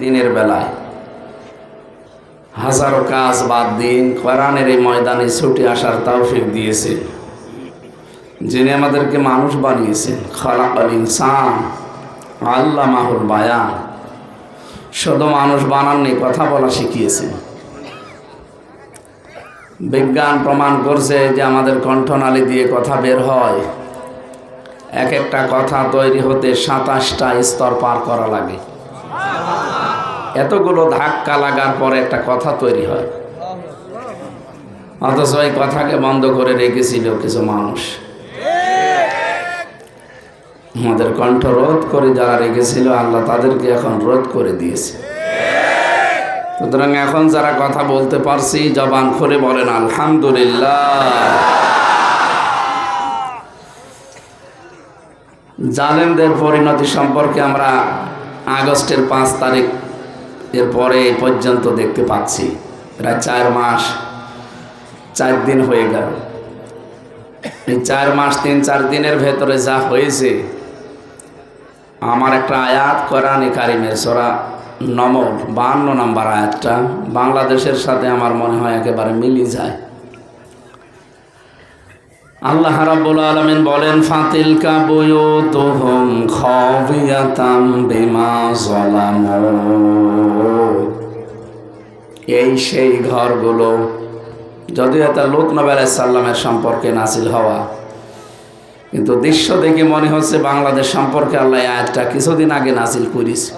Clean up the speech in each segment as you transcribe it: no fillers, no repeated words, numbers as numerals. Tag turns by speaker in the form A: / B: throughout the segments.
A: দিনের বেলায় হাজারো কাজ বাদ দিন কোরআনের এই ময়দানে ছুটে আসার তৌফিক দিয়েছে, যিনি আমাদেরকে মানুষ বানিয়েছেন। খালাকাল ইনসান আল্লামাহুল বায়ান। শুধু মানুষ বানাননি, কথা বলা শিখিয়েছেন। বিজ্ঞান প্রমাণ করছে যে আমাদের কণ্ঠনালী দিয়ে কথা বের হয়। এক একটা কথা তৈরি হতে 27টা স্তর পার করা লাগে। এতগুলো ধাক্কা লাগার পরে একটা কথা তৈরি হয়, অথচ এই কথাকে বন্ধ করে রেখেছিল কিছু মানুষ। আমাদের কণ্ঠ রোধ করে যারা রেখেছিল, আল্লাহ তাদেরকে এখন রোধ করে দিয়েছে। সুতরাং এখন যারা কথা বলতে পারছি, জবান খুলে বলেন আলহামদুলিল্লাহ। জালেমদের পরিণতি সম্পর্কে আমরা আগস্টের 5 তারিখ এর পরে পর্যন্ত দেখতে পাচ্ছি। প্রায় 4 মাস 4 দিন হয়ে গেল। এই 4 মাস 3-4 দিনের ভেতরে যা হয়েছে, আমার একটা আয়াত কোরআনে কারিমের সূরা নমল 52 নম্বর আয়াতটা বাংলাদেশের সাথে আমার মনে হয় একেবারে মিলে যায়। আল্লাহ রাব্বুল আলামিন বলেন, ফাতিলকা বুয়ুতুহুম খাবিয়াতাম বিমা যালামু। এই সেই ঘরগুলো, যদিও এটা লূত নবী আলাইহিস সালামের সম্পর্কে নাজিল হওয়া, কিন্তু দৃশ্য দেখে মনে হচ্ছে বাংলাদেশ সম্পর্কে আল্লাহ আয়াতটা কিছুদিন আগে নাজিল করেছে।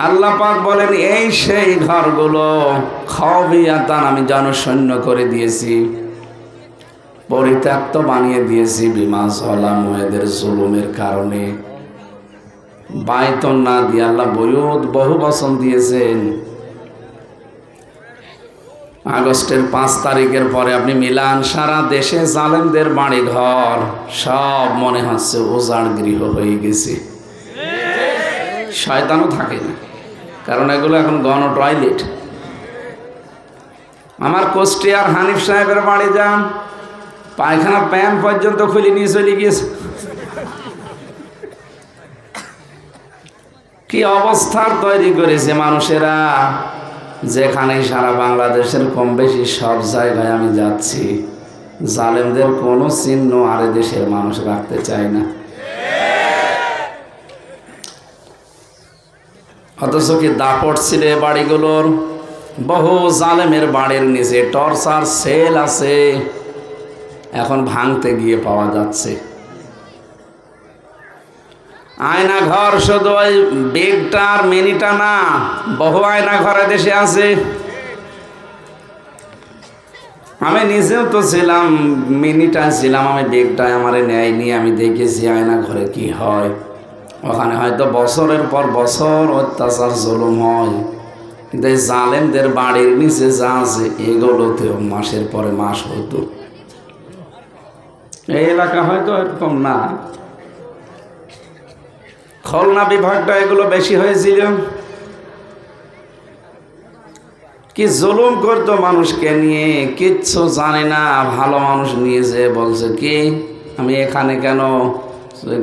A: আল্লাহ পাক বলেন, এই সেই ঘরগুলো খাবিয়াতান, আমি জনশূন্য করে দিয়েছি, পরিত্যক্ত বানিয়ে দিয়েছি, বিমা যালামু, এদের জুলুমের কারণে। বাইতুন না দিয়ে আল্লাহ বুয়ুত বহু বচন দিয়েছেন। আগস্টের 5 তারিখের পরে আপনি মিলান, সারা দেশে জালেমদের বাড়ি ঘর সব মনে হচ্ছে উজাড় গৃহ হয়ে গেছে। শয়তানও থাকে না, কারণ এগুলো এখন গণ টয়লেট। আমার কুষ্টিয়ার হানিফ সাহেবের বাড়ি যান, পায়খানা প্যান পর্যন্ত খুলে নিয়ে চলে গিয়েছে। কি অবস্থার তৈরি করেছে মানুষেরা, যেখানে সারা বাংলাদেশের কম বেশি সব জায়গায় আমি যাচ্ছি, জালেমদের কোনো চিহ্ন আর দেশের মানুষ রাখতে চায় না। অথচ কি দাপট ছিল বাড়িগুলোর। বহু জালেমের বাড়ির নিচে টর্চার সেল আছে, এখন ভাঙতে গিয়ে পাওয়া যাচ্ছে। আয়না ঘর শুধু ওই বেগটা আর মিনিটা না, বহু আয়না ঘরে দেশে আছে। আমি নিজেও তো ছিলাম, মিনিটা ছিলাম, আমি বেগটায় আমার নেয়নি। আমি দেখেছি আয়না ঘরে কি হয়। ওখানে হয়তো বছরের পর বছর অত্যাচার জুলুম হয়, কিন্তু এই জালেমদের বাড়ির নিচে যা আছে এগুলোতেও মাসের পরে মাস হতো। এই এলাকা হয়তো এরকম না, খুলনা বিভাগটা এগুলো বেশি হয়েছিল। কি জুলুম করতো মানুষকে নিয়ে, কিচ্ছু জানে না। ভালো মানুষ নিয়ে যে বলছে, কি আমি এখানে কেন?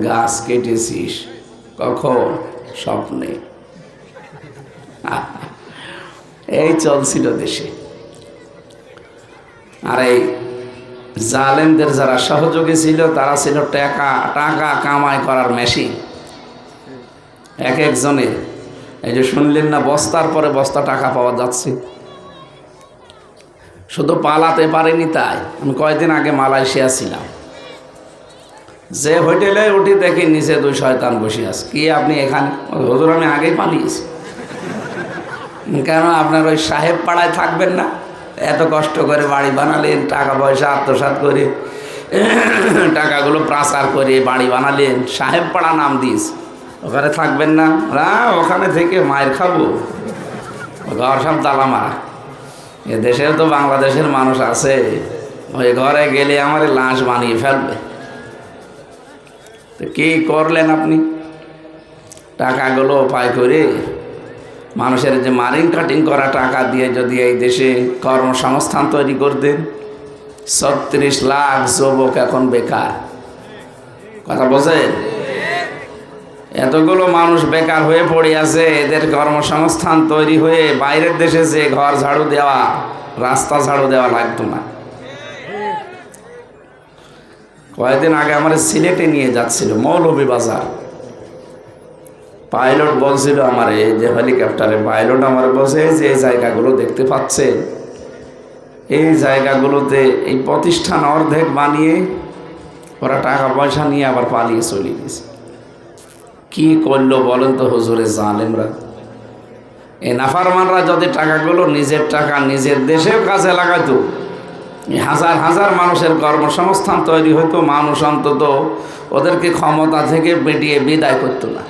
A: গাছ কেটেছিস কখন? স্বপ্নে। এই চলছিল দেশে। আর এই জালেমদের যারা সহযোগী ছিল, তারা ছিল টাকা কামাই করার মেশিন। এক একজনের, এই যে শুনলেন না বস্তার পরে বস্তা টাকা পাওয়া যাচ্ছে, শুধু পালাতে পারেনি তাই। আমি কয়েকদিন আগে মালয়েশিয়া ছিলাম, যে হোটেলে উঠি দেখি নিচে 2 শয়তান বসে আছে। কি আপনি এখানে? হুজুর আমি আগেই পালিয়েছি। কেন? আপনার ওই সাহেব পাড়ায় থাকবেন না? এত কষ্ট করে বাড়ি বানালেন, টাকা পয়সা আত্মসাৎ করে টাকাগুলো পাচার করে বাড়ি বানালেন, সাহেব পাড়া নাম দিস, ওখানে থাকবেন না? ওখানে থেকে মায়ের খাবো, ঘর সব তালা মারা। এ দেশেও তো বাংলাদেশের মানুষ আছে, ওই ঘরে গেলে আমার লাশ বানিয়ে ফেলবে। তো কি করলেন আপনি? টাকাগুলো উপায় করে মানুষের যে মারিং কাটিং করা টাকা দিয়ে যদি এই দেশে কর্মসংস্থান তৈরি করতেন, 36 লাখ যুবক এখন বেকার। কথা বোঝেন? এতগুলো মানুষ বেকার হয়ে পড়ে আছে, এদের কর্মসংস্থান তৈরি হয়ে বাইরের দেশে যে ঘর ঝাড়ু দেওয়া, রাস্তা ঝাড়ু দেওয়া লাগতো না। কয়েকদিন আগে আমার সিলেটে নিয়ে যাচ্ছিল মৌলভীবাজার, পাইলট বলছিল আমার, এই যে হেলিকপ্টারে পাইলট আমার বলছে যে এই জায়গাগুলো দেখতে পাচ্ছে, এই জায়গাগুলোতে এই প্রতিষ্ঠান অর্ধেক বানিয়ে ওরা টাকা পয়সা নিয়ে আবার পালিয়ে চলে গেছে। কি করলো বলেন তো হুজুরে জালেমরা? এই নাফারমানরা যদি টাকাগুলো নিজের টাকা নিজের দেশেও কাজে লাগাইতো, হাজার হাজার মানুষের কর্মসংস্থান তৈরি হতো, মানুষ অন্তত ওদেরকে ক্ষমতা থেকে বেটিয়ে বিদায় করতো না।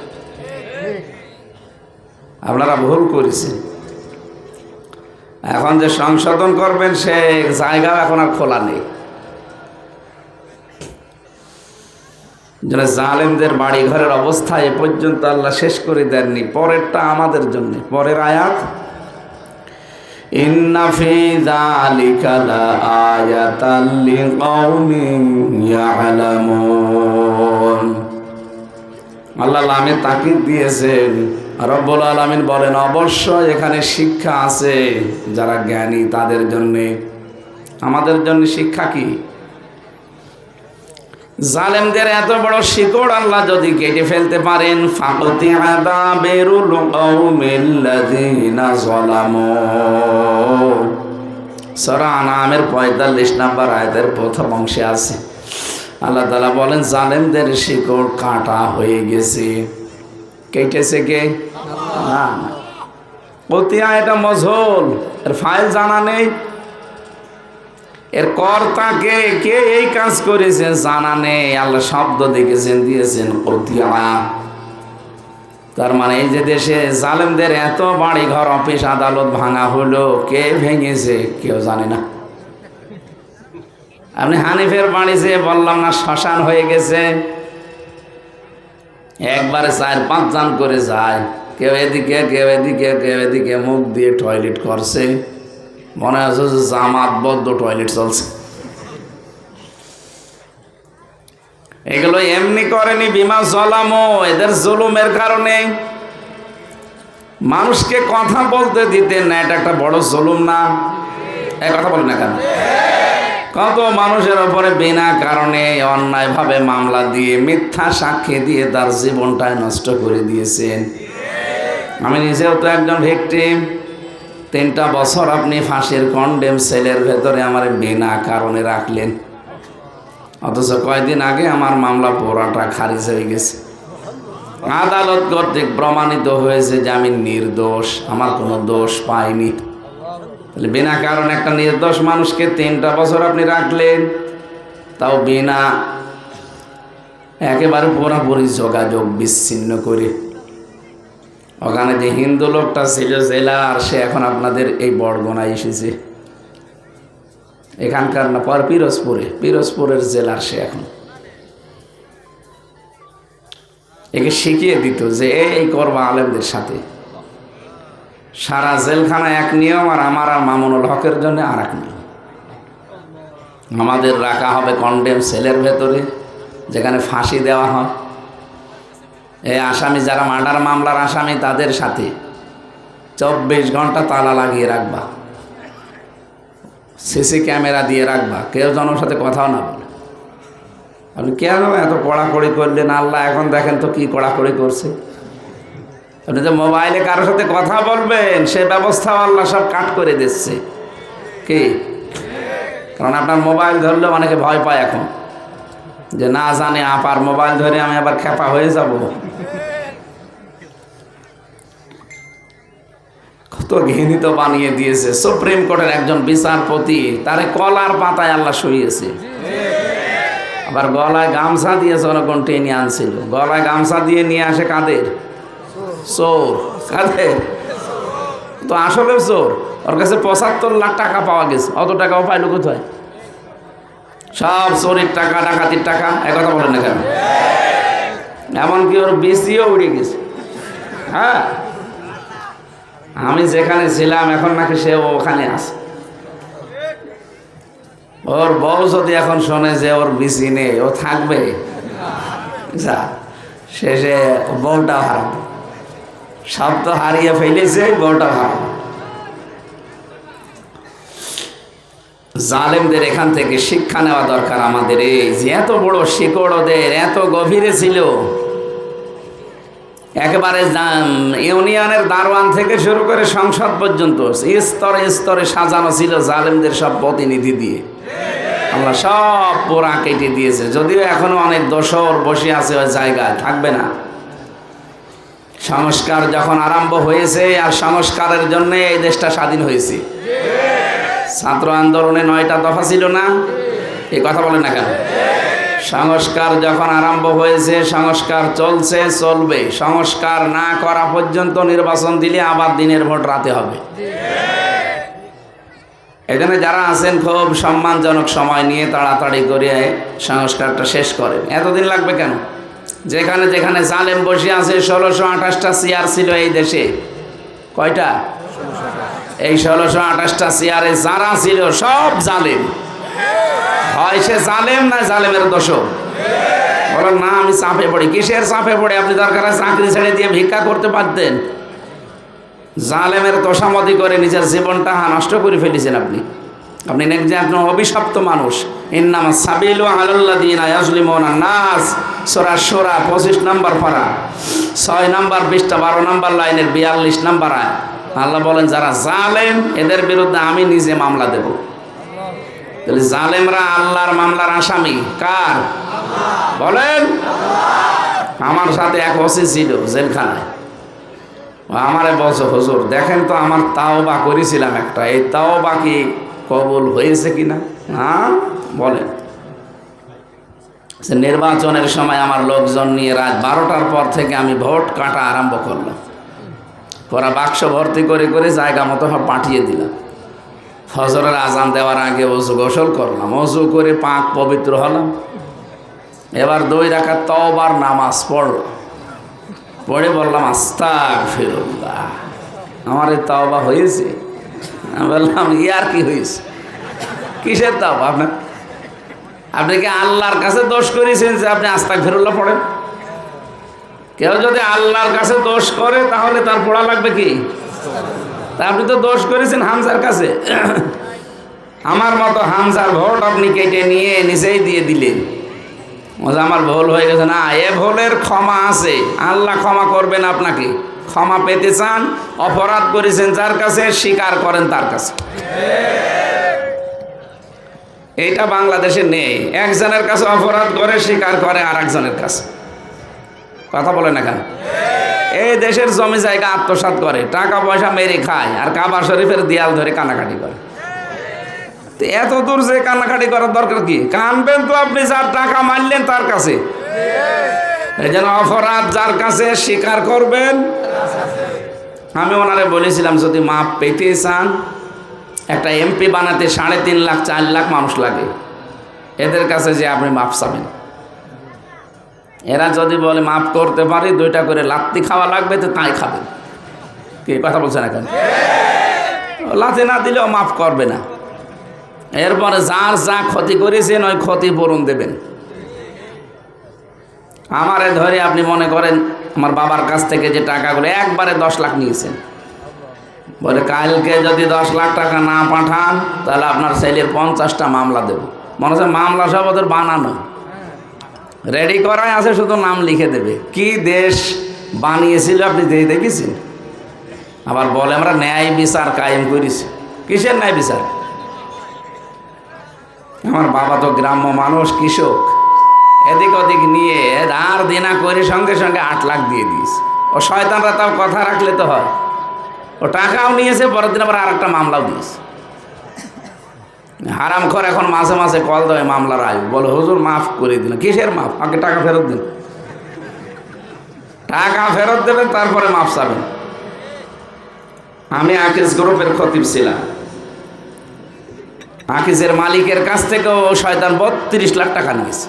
A: আপনারা ভুল করেছেন। এখন যে সংশোধন করবেন সে জায়গা এখন আর খোলা নেই। জালেমদের বাড়ি ঘরের অবস্থা এ পর্যন্ত আল্লাহ শেষ করে দেননি। পরেরটা আমাদের জন্য, পরের আয়াত, ইন্না ফি যালিকা লাআয়াতাল লিকাওমিন ইয়ালামুন। আল্লাহ লামে তাকিদ দিয়েছেন। রব্বুল আলামিন বলেন অবশ্যই এখানে শিক্ষা আছে যারা জ্ঞানী তাদের জন্য। আমাদের জন্য শিক্ষা কি? জালেমদের এত বড় শিকড় আল্লাহ যদি কেটে ফেলতে পারেন, ফাকুতিয়া দাবিরুল কওমিল্লাযিনা যালামু। সূরা আনআমের ৪৫ নম্বর আয়াতের প্রথম অংশে আছে আল্লাহ তাআলা বলেন জালেমদের শিকড় কাটা হয়ে গেছে। কেটেছে কে? না, কতিয়া এটা মজহুল, এর ফাইল জানা নেই, এর কর্তা কে, কে এই কাজ করেছেন জানা নেই। আল্লাহ শব্দ দেখেছেন, দিয়েছেন কতিয়া। তার মানে এই যে দেশে জালেমদের এত বাড়ি ঘর অফিস আদালত ভাঙা হলো, কে ভেঙেছে কেউ জানে না। আপনি হানিফের বাড়ি যে বললাম না শ্মশান হয়ে গেছে, একবারে ৪-৫ জন করে যায়, কেউ এদিকে কেউ এদিকে কেউ এদিকে মুখ দিয়ে টয়লেট করছে, মনে হচ্ছে যে জামাতবদ্ধ টয়লেট চলছে। এগুলো এমনি করেনি, বিমা জলামো, এদের জুলুমের কারণে। মানুষকে কথা বলতে দিতেন না, এটা একটা বড় জুলুম না? এই কথা বলেন না কেন? কত মানুষের ওপরে বিনা কারণে অন্যায়ভাবে মামলা দিয়ে মিথ্যা সাক্ষী দিয়ে তার জীবনটাই নষ্ট করে দিয়েছেন। আমি নিজেও তো একজন ভিকটিম। 3টা বছর আপনি ফাঁসির কন্ডেম সেলের ভেতরে আমার বিনা কারণে রাখলেন, অথচ কয়েকদিন আগে আমার মামলা পুরাটা খারিজ হয়ে গেছে। আদালত কর্তৃক প্রমাণিত হয়েছে যে আমি নির্দোষ, আমার কোনো দোষ পাইনি। তাহলে বিনা কারণে একটা নির্দোষ মানুষকে 3টা বছর আপনি রাখলেন, তাও বিনা একেবারে পুরোপুরি যোগাযোগ বিচ্ছিন্ন করে। ওখানে যে হিন্দু লোকটা ছিল জেলার, সে এখন আপনাদের এই বরগুনায় এসেছে, এখানকার না, পর পিরোজপুরের জেলার সে এখন। একে শিখিয়ে দিত যে এই করবা আলেমদের সাথে। সারা জেলখানা এক নিয়ম, আর আমার আর মামুনুল হকের জন্য আর এক নিয়ম। আমাদের রাখা হবে কন্ডেম সেলের ভেতরে, যেখানে ফাঁসি দেওয়া হয়। এই আসামি যারা মার্ডার মামলার আসামি, তাদের সাথে 24 ঘন্টা তালা লাগিয়ে রাখবা, সিসি ক্যামেরা দিয়ে রাখবা, কেউ জনের সাথে কথাও না বলে। আপনি কেন এত কড়াকড়ি করলেন? আল্লাহ এখন দেখেন তো কি কড়াকড়ি করছে। আপনি যে মোবাইলে কারোর সাথে কথা বলবেন, সে ব্যবস্থাও আল্লাহ সব কাট করে দিচ্ছে। কি? কারণ আপনার মোবাইল ধরলে অনেকে ভয় পায় এখন, যে না জানে আপার মোবাইল ধরে আমি আবার খেপা হয়ে যাব। কত ঘৃণিত বানিয়ে দিয়েছে। সুপ্রিম কোর্টের একজন বিচারপতি, তারে কলার পাতায় আল্লাহ শুইয়েছে, আবার গলায় গামছা দিয়ে জনগণ টেনে আনছিল। গলায় গামছা দিয়ে নিয়ে আসে কাদের? চোর। কাদের? তো আসলে চোর। ওর কাছে 75 লাখ টাকা পাওয়া গেছে, অত টাকাও পাইল কোথায়? সব চোরের টাকা, ডাকাতির টাকা। একথা বলেন না কেন? এমনকি ওর বেশিও উড়ে গেছে। হ্যাঁ, আমি যেখানে ছিলাম এখন নাকি সে ওখানে আছে। ওর বউ যদি এখন শোনে যে ওর বিসি নেই, ও থাকবে? যা, শেষে বউটাও হারাবে, সব তো হারিয়ে ফেলেছে, বউটাও হারাবে। জালেমদের এখান থেকে শিক্ষা নেওয়া দরকার আমাদের। এই যে এত বড় শিকড় ওদের, এত গভীরে ছিল, একেবারে ইউনিয়নের দারোয়ান থেকে শুরু করে সংসদ পর্যন্ত স্তরে স্তরে সাজানো ছিল জালেমদের সব প্রতিনিধি দিয়ে। আল্লাহ সব পোড়া কেটে দিয়েছে, যদিও এখনো অনেক দোসর বসে আছে ওই জায়গায়, থাকবে না। সংস্কার যখন আরম্ভ হয়েছে, আর সংস্কারের জন্য এই দেশটা স্বাধীন হয়েছে। ছাত্র আন্দোলনে 9টা দফা ছিল না? এই কথা বলেন না কেন? সংস্কার যখন আরম্ভ হয়েছে, সংস্কার চলছে, চলবে। সংস্কার না করা পর্যন্ত নির্বাচন দিলে আবার দিনের ভোট রাতে হবে। এখানে যারা আছেন খুব সম্মানজনক সময় নিয়ে তাড়াতাড়ি করে সংস্কারটা শেষ করেন। এতদিন লাগবে কেন? যেখানে যেখানে জালেম বসে আছে, 1628টা চেয়ার ছিল এই দেশে। কয়টা? এই 1628টা চেয়ারে যারা ছিল সব জালেম। হয় সে জালেম না জালেমের দোষর। বলেন না আমি চাপে পড়ি। কিসের চাপে পড়ে? আপনি দরকার চাকরি ছেড়ে দিয়ে ভিক্ষা করতে পারতেন। জালেমের তোষামতি করে নিজের জীবনটা নষ্ট করে ফেলেছেন আপনি। আপনি একজন অভিশপ্ত মানুষ। ইন্নামা সাবিলু আলাল্লাযিনা ইয়াজলিমুনা নাস, সূরা শূরা 25 নম্বর পারা 6 নম্বর পৃষ্ঠা 12 নম্বর লাইনের 42 নম্বর আয়াত। আল্লাহ বলেন যারা জালেম এদের বিরুদ্ধে আমি নিজে মামলা দেব। তাহলে জালেমরা আল্লাহর মামলার আসামি কার? বলেন। আমার সাথে এক ওসি ছিল জেলখানায়, আমারে বলছে হুজুর দেখেন তো আমার তাওবা করেছিলাম একটা, এই তাওবা কি কবুল হয়েছে কিনা? হ্যাঁ বলেন। নির্বাচনের সময় আমার লোকজন নিয়ে রাত 12টার পর থেকে আমি ভোট কাটা আরম্ভ করলাম। পরে বাক্স ভর্তি করে করে জায়গা মতো সব পাঠিয়ে দিলাম। ফজরের আজান দেওয়ার আগে অজু গোসল করলাম, অজু করে পাক পবিত্র হলাম। এবার 2 রাকাত তওবার নামাজ পড়লাম, পড়ে বললাম আস্তাগফিরুল্লাহ, আমার এই তওবা হয়েছে? আমি বললাম ইয়ার কি হয়েছে? কিসের তওবা? আপনি কি আল্লাহর কাছে দোষ করেছেন যে আপনি আস্তাগফিরুল্লাহ পড়েন? কেউ যদি আল্লাহর কাছে দোষ করে তাহলে তার পড়া লাগবে কি? তা আপনি তো দোষ করেছেন হামজার কাছে। আমার মতো হামজার ভোট আপনি কেটে নিয়ে নিজেই দিয়ে দিলেন। আমার ভুল হয়ে গেছে। না, এ ভুলের ক্ষমা আছে, আল্লাহ ক্ষমা করবেন আপনাকে। ক্ষমা পেতে চান, অপরাধ করেছেন যার কাছে, স্বীকার করেন তার কাছে। এইটা বাংলাদেশে নেই। একজনের কাছে অপরাধ করে স্বীকার করে আর একজনের কাছে। কথা বলে না কেন? এই দেশের জমি জায়গা আত্মসাৎ করে, টাকা পয়সা মেরে খায়, আর কাবা শরীফের দেয়াল ধরে কানাকাটি করে। তো এত দূর যে কান্নাকাটি করার দরকার কি? কানবেন তো আপনি যার টাকা মারলেন তার কাছে। এই জন্য অপরাধ যার কাছে স্বীকার করবেন। আমি ওনারে বলেছিলাম যদি মাপ পেতে চান, একটা এমপি বানাতে 3.5 লাখ 4 লাখ মানুষ লাগে। এদের কাছে যে আপনি মাপ চাবেন, এরা যদি বলে মাফ করতে পারি 2টা করে লাত্তি খাওয়া লাগবে, তো তাই খাবেন। কি কথা বলছেন এখন? লাথি না দিলেও মাফ করবে না। এরপরে যার যা ক্ষতি করেছেন ওই ক্ষতিপূরণ দেবেন। আমারে ধরে আপনি মনে করেন আমার বাবার কাছ থেকে যে টাকাগুলো একবারে 10 লাখ নিয়েছেন, বলে কালকে যদি 10 লাখ টাকা না পাঠান তাহলে আপনার ছেলের 50টা মামলা দেব। মনে হচ্ছে মামলা সব ওদের বানানো, রেডি করাই আছে, শুধু নাম লিখে দেবে। কি দেশ বানিয়েছিল আপনি দেখেছেন? আবার বলে আমরা ন্যায় বিচার কায়েম করেছি। কিসের ন্যায় বিচার? আমার বাবা তো গ্রাম্য মানুষ, কৃষক, এদিক ওদিক নিয়ে আর দেনা করে সঙ্গে সঙ্গে 8 লাখ দিয়ে দিয়েছে। ও শয়তানরা তাও কথা রাখলে তো হয়। ও টাকাও নিয়েছে, পরের দিন আবার আরেকটা মামলাও দিয়েছে। হারামখোর এখন মাঝে মাঝে কল দেয় মামলার আয়ু, বলে হুজুর মাফ করে দিন। কিসের মাফ? আগে টাকা ফেরত দিন। টাকা ফেরত দেবেন, তারপরে মাফ চাবেন। আমি আকিজ গ্রুপের খতিব ছিলাম। আকিজের মালিকের কাছ থেকেও শয়তান 32 লাখ টাকা নিয়েছে।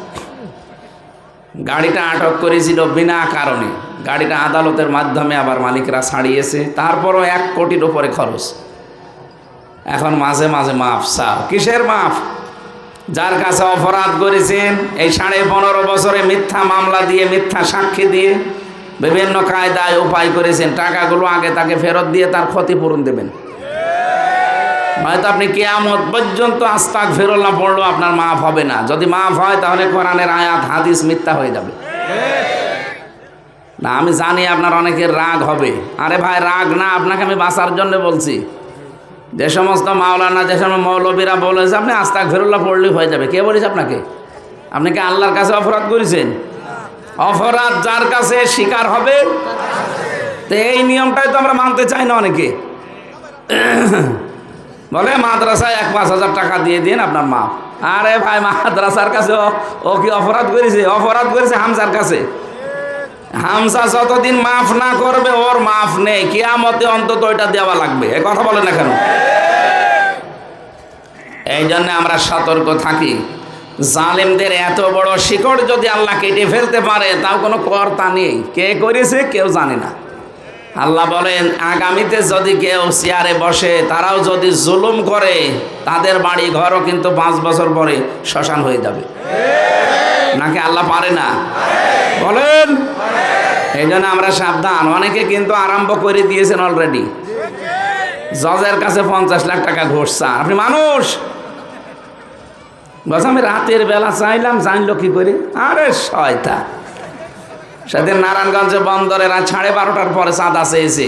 A: গাড়িটা আটক করেছিল বিনা কারণে, গাড়িটা আদালতের মাধ্যমে আবার মালিকরা ছাড়িয়েছে, তারপরও 1 কোটির উপরে খরচ। এখন মাঝে মাঝে মাফ চাও। কিসের মাফ? যার কাছে অপরাধ করেছেন এই 15.5 বছরে মিথ্যা মামলা দিয়ে, মিথ্যা সাক্ষী দিয়ে, বিভিন্ন কায়দায় উপায় করেছেন, টাকাগুলো আগে তাকে ফেরত দিয়ে তার ক্ষতিপূরণ দেবেন। হয়তো আপনি কিয়ামত পর্যন্ত আস্তাগফিরুল্লাহ পড়লেও আপনার মাফ হবে না। যদি মাফ হয় তাহলে কোরআনের আয়াত হাদিস মিথ্যা হয়ে যাবে। না, আমি জানি আপনার অনেকের রাগ হবে। আরে ভাই, রাগ না, আপনাকে আমি বাঁচার জন্য বলছি। যে সমস্ত মাওলানা, যে সমস্ত মৌলবীরা বলেছে আপনি আস্তাগফিরুল্লাহ পড়লেই হয়ে যাবে, কে বলেছে আপনাকে? আপনি কি আল্লাহর কাছে অপরাধ করেছেন? অপরাধ যার কাছে স্বীকার হবে। তো এই নিয়মটাই তো আমরা মানতে চাই না অনেকে। বলে মাদ্রাসায় 5,000 টাকা দিয়ে দিন আপনার মাপ। আরে ভাই, মাদ্রাসার কাছে ও কি অপরাধ করেছে? অপরাধ করেছে হামজার কাছে। হামজা যতদিন মাফ না করবে ওর মাফ নেই, কিয়ামতে অন্তত ওইটা দেওয়া লাগবে। এ কথা বলে না কেন? এই জন্য আমরা সতর্ক থাকি। জালেমদের এত বড় শিকড় যদি আল্লাহ কেটে ফেলতে পারে তাও কোনো কর্তা নেই। কে করেছে কেউ জানে না। আল্লাহ বলেন, আগামীতে যদি কেউ চেয়ারে বসে, তারাও যদি জুলুম করে, তাদের বাড়ি ঘরও কিন্তু 5 বছর পরে শ্মশান হয়ে যাবে। নাকি আল্লাহ পারে না? বলেন। এই জন্য আমরা সাবধান। অনেকে কিন্তু আরম্ভ করে দিয়েছেন অলরেডি। জজের কাছে 50 লাখ টাকা ঘুষ চান। আপনি মানুষ? বস আমি রাতের বেলা চাইলাম, জানলো কি করে? আরে শয়তান। সেদিন নারায়ণগঞ্জে বন্দরে রাত 12:30টার পরে চাঁদা চেয়েছে।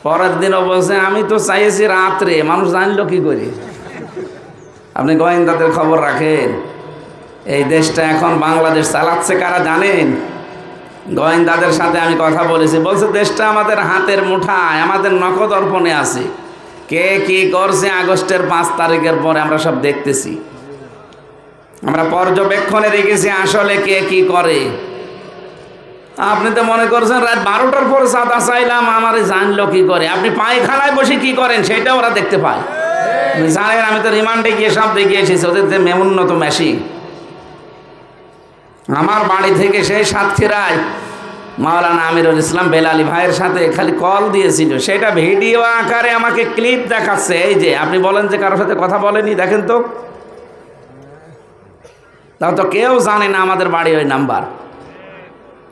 A: পরের দিনও বলছে আমি তো চাইছি রাত্রে, মানুষ জানলো কি করে? আপনি গোয়েন্দাদের খবর রাখেন। এই দেশটা এখন বাংলাদেশ চালাচ্ছে কারা জানেন? গোয়েন্দাদের সাথে আমি কথা বলেছি, বলছে দেশটা আমাদের হাতের মুঠায়, আমাদের নখদর্পণে আছে। কে কি করছে আগস্টের 5 তারিখের পরে আমরা সব দেখতেছি। আমরা পর্যবেক্ষণে রেখেছি আসলে কে কি করে। আপনি তো মনে করছেন রাত 12টার পরে চাঁদা চাইলাম, আমারে জানলো কি করে? আপনি পায়খানায় বসে কি করেন সেটা ওরা দেখতে পায়। জানেন, আমি তো রিমান্ডে গিয়ে সব দেখে এসেছি। ওদের যে উন্নত মেশিন। আমার বাড়ি থেকে সেই সাতক্ষীরায় মাওলানা আমিরুল ইসলাম বেলালি ভাইয়ের সাথে খালি কল দিয়েছিল, সেটা ভিডিও আকারে আমাকে ক্লিপ দেখাচ্ছে। এই যে আপনি বলেন যে কারোর সাথে কথা বলেনি, দেখেন তো। তাও তো কেউ জানে না আমাদের বাড়ি ওই নাম্বার।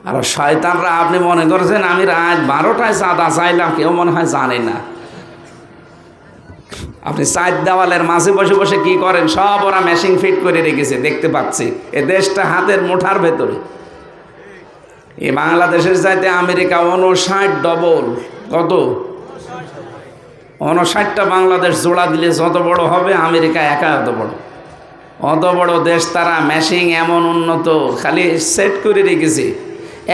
A: আর শয়তানরা, আপনি মনে করছেন আমি রাত 12টায় চাঁদা চাইলাম, কেউ মনে হয় জানে না। আপনি 4 দেওয়ালের মাঝে বসে বসে কি করেন সব ওরা মেশিন ফিট করে রেখেছে, দেখতে পাচ্ছি। এ দেশটা হাতের মুঠার ভেতরে। এই বাংলাদেশের চাইতে আমেরিকা 59 ডবল। কত? 59টা বাংলাদেশ জোড়া দিলে যত বড় হবে, আমেরিকা একা অত বড়। অত বড় দেশ তারা, মেশিন এমন উন্নত, খালি সেট করে রেখেছে।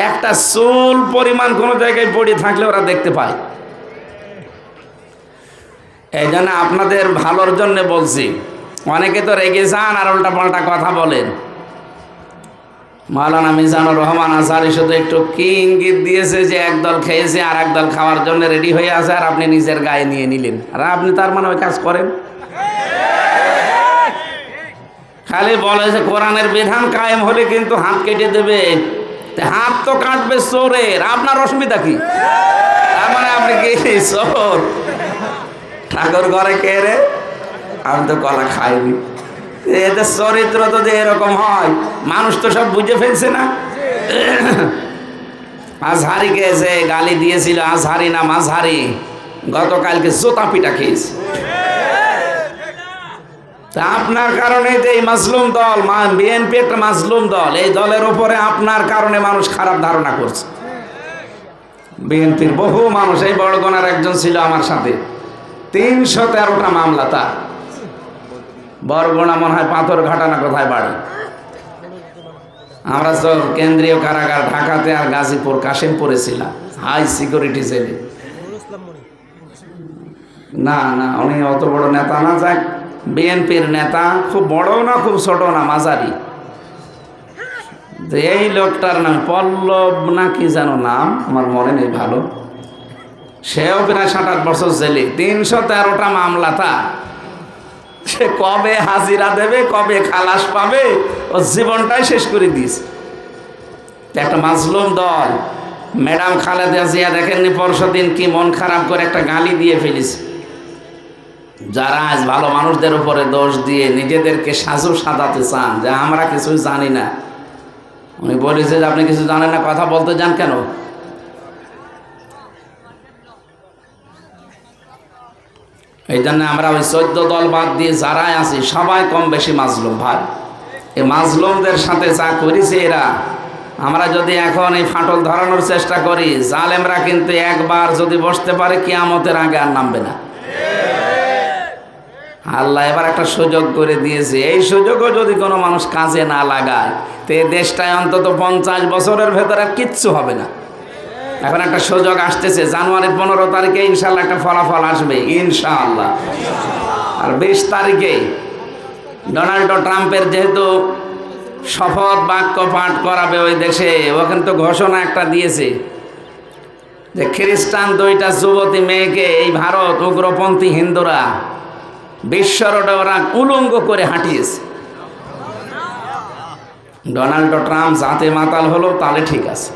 A: একটা চুল পরিমাণ কোনো জায়গায় পড়ে থাকলে ওরা দেখতে পায়। এই জন্য আপনাদের ভালোর জন্য বলছি। অনেকে তো রেগে যান আর উল্টা পাল্টা কথা বলেন। মাওলানা মিজানুর রহমান আজহারি শুধু একটু কি ইঙ্গিত দিয়েছে যে একদল খেয়েছে আর একদল খাওয়ার জন্য রেডি হয়ে আছে, আর আপনি নিজের গায়ে নিয়ে নিলেন। আর আপনি তার মানে ওই কাজ করেন। খালি বলে যে কোরআনের বিধান কায়েম হলে কিন্তু হাত কেটে দেবে। হাত তো কাটবে চোরের, আপনার অসুবিধা কি? তার মানে আপনি কি চোর? ঠাকুর ঘরে কে রে? আমি তো কলা খাইনি। এদের চরিত্র তো যে এরকম হয়, মানুষ তো সব বুঝে ফেলছে না। আজহারিকে যে গালি দিয়েছিল, আজহারি না মাঝহারি, গতকালকে জোতা পিটা খেয়েছে। তা আপনার কারণে যে এই মাজলুম দল, বিএনপি একটা মাজলুম দল, এই দলের ওপরে আপনার কারণে মানুষ খারাপ ধারণা করছে। বিএনপির বহু মানুষ, এই বড়গোনার একজন ছিল আমার সাথে, 313টা মামলা তার। বরগুনা মনে হয় পাথরঘাটা না কোথায় বাড়ি। আমরা তো কেন্দ্রীয় কারাগার ঢাকাতে আর গাজীপুর কাশিমপুরে ছিলাম, হাই সিকিউরিটি জেলে। না না, উনি অত বড় নেতা না, যাক বিএনপির নেতা, খুব বড় না খুব ছোট না, মাঝারি। এই লোকটার নাম পল্লব না কি যেন নাম, আমার মনে নেই ভালো। সেও প্রায় 7-8 বছর জেলে, 313টা মামলা তার। সে কবে হাজিরা দেবে, কবে খালাস পাবে, ও জীবনটাই শেষ করে দিয়েছে। একটা মাজলুম দল। ম্যাডাম খালেদা জিয়া দেখেননি পরশুদিন কি মন খারাপ করে একটা গালি দিয়ে ফেলেছে। যারা আজ ভালো মানুষদের উপরে দোষ দিয়ে নিজেদেরকে সাজু সাজাতে চান যে আমরা কিছুই জানি না, উনি বলেছে যে আপনি কিছু জানেন না, কথা বলতে যান কেন? এই জন্য আমরা ওই 14 দল বাদ দিয়ে যারাই আছি সবাই কম বেশি মাজলুম ভাই। এই মাজলুমদের সাথে যা করেছে এরা, আমরা যদি এখন এই ফাটল ধরানোর চেষ্টা করি, জালেমরা কিন্তু একবার যদি বসতে পারে কিয়ামতের আগে আর নামবে না। আল্লাহ এবার একটা সুযোগ করে দিয়েছে, এই সুযোগও যদি কোনো মানুষ কাজে না লাগায় তো এই দেশটায় অন্তত 50 বছরের ভেতরে কিচ্ছু হবে না। এখন একটা সুযোগ আসতেছে, জানুয়ারির 15 তারিখে ইনশাল্লাহ একটা ফলাফল আসবে ইনশাআল্লাহ। আর 20 তারিখে ডোনাল্ড ট্রাম্পের যেহেতু শপথ বাক্য পাঠ করাবে ওই দেশে, ওখানে তো ঘোষণা একটা দিয়েছে যে খ্রিস্টান 2টা যুবতী মেয়েকে এই ভারত উগ্রপন্থী হিন্দুরা বিশ্ব রোডে ওরা উলঙ্গ করে হাঁটিয়েছে। ডোনাল্ড ট্রাম্প যাতে মাতাল হলো তাহলে ঠিক আছে,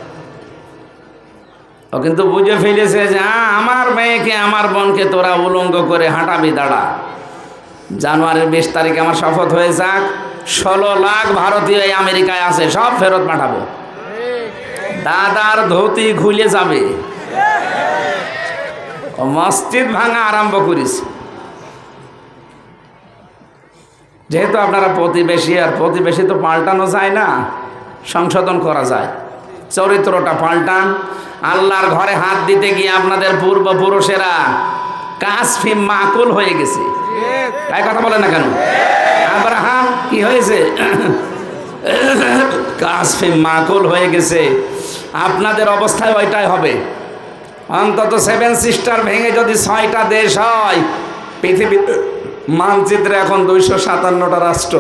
A: ও কিন্তু বুঝে ফেলেছে যে আমার মেয়েকে আমার বোনকে তোরা উলঙ্গ করে হাঁটাবি, দাঁড়া। জানুয়ারির 20 তারিখে আমার শপথ হয়ে যাক, 16 লাখ ভারতীয় এই আমেরিকায় আছে, সব ফেরত পাঠাবো। দাদার ধুতি খুলে যাবে, ও মসজিদ ভাঙা আরম্ভ করিস। যেহেতু আপনারা প্রতিবেশী, আর প্রতিবেশী তো পাল্টানো যায় না, সংশোধন করা যায়। চরিত্রটা পাল্টান। আল্লাহর ঘরে হাত দিতে গিয়ে আপনাদের পূর্বপুরুষেরা কাসফি মাকুল হয়ে গেছে, তাই কথা বলে না কেন? আব্রাহাম কি হয়েছে? কাসফি মাকুল হয়ে গেছে। আপনাদের অবস্থায় ওইটাই হবে। অন্তত 7 সিস্টার ভেঙে যদি 6টা দেশ হয়, পৃথিবীর মানচিত্রে এখন 257টা রাষ্ট্র,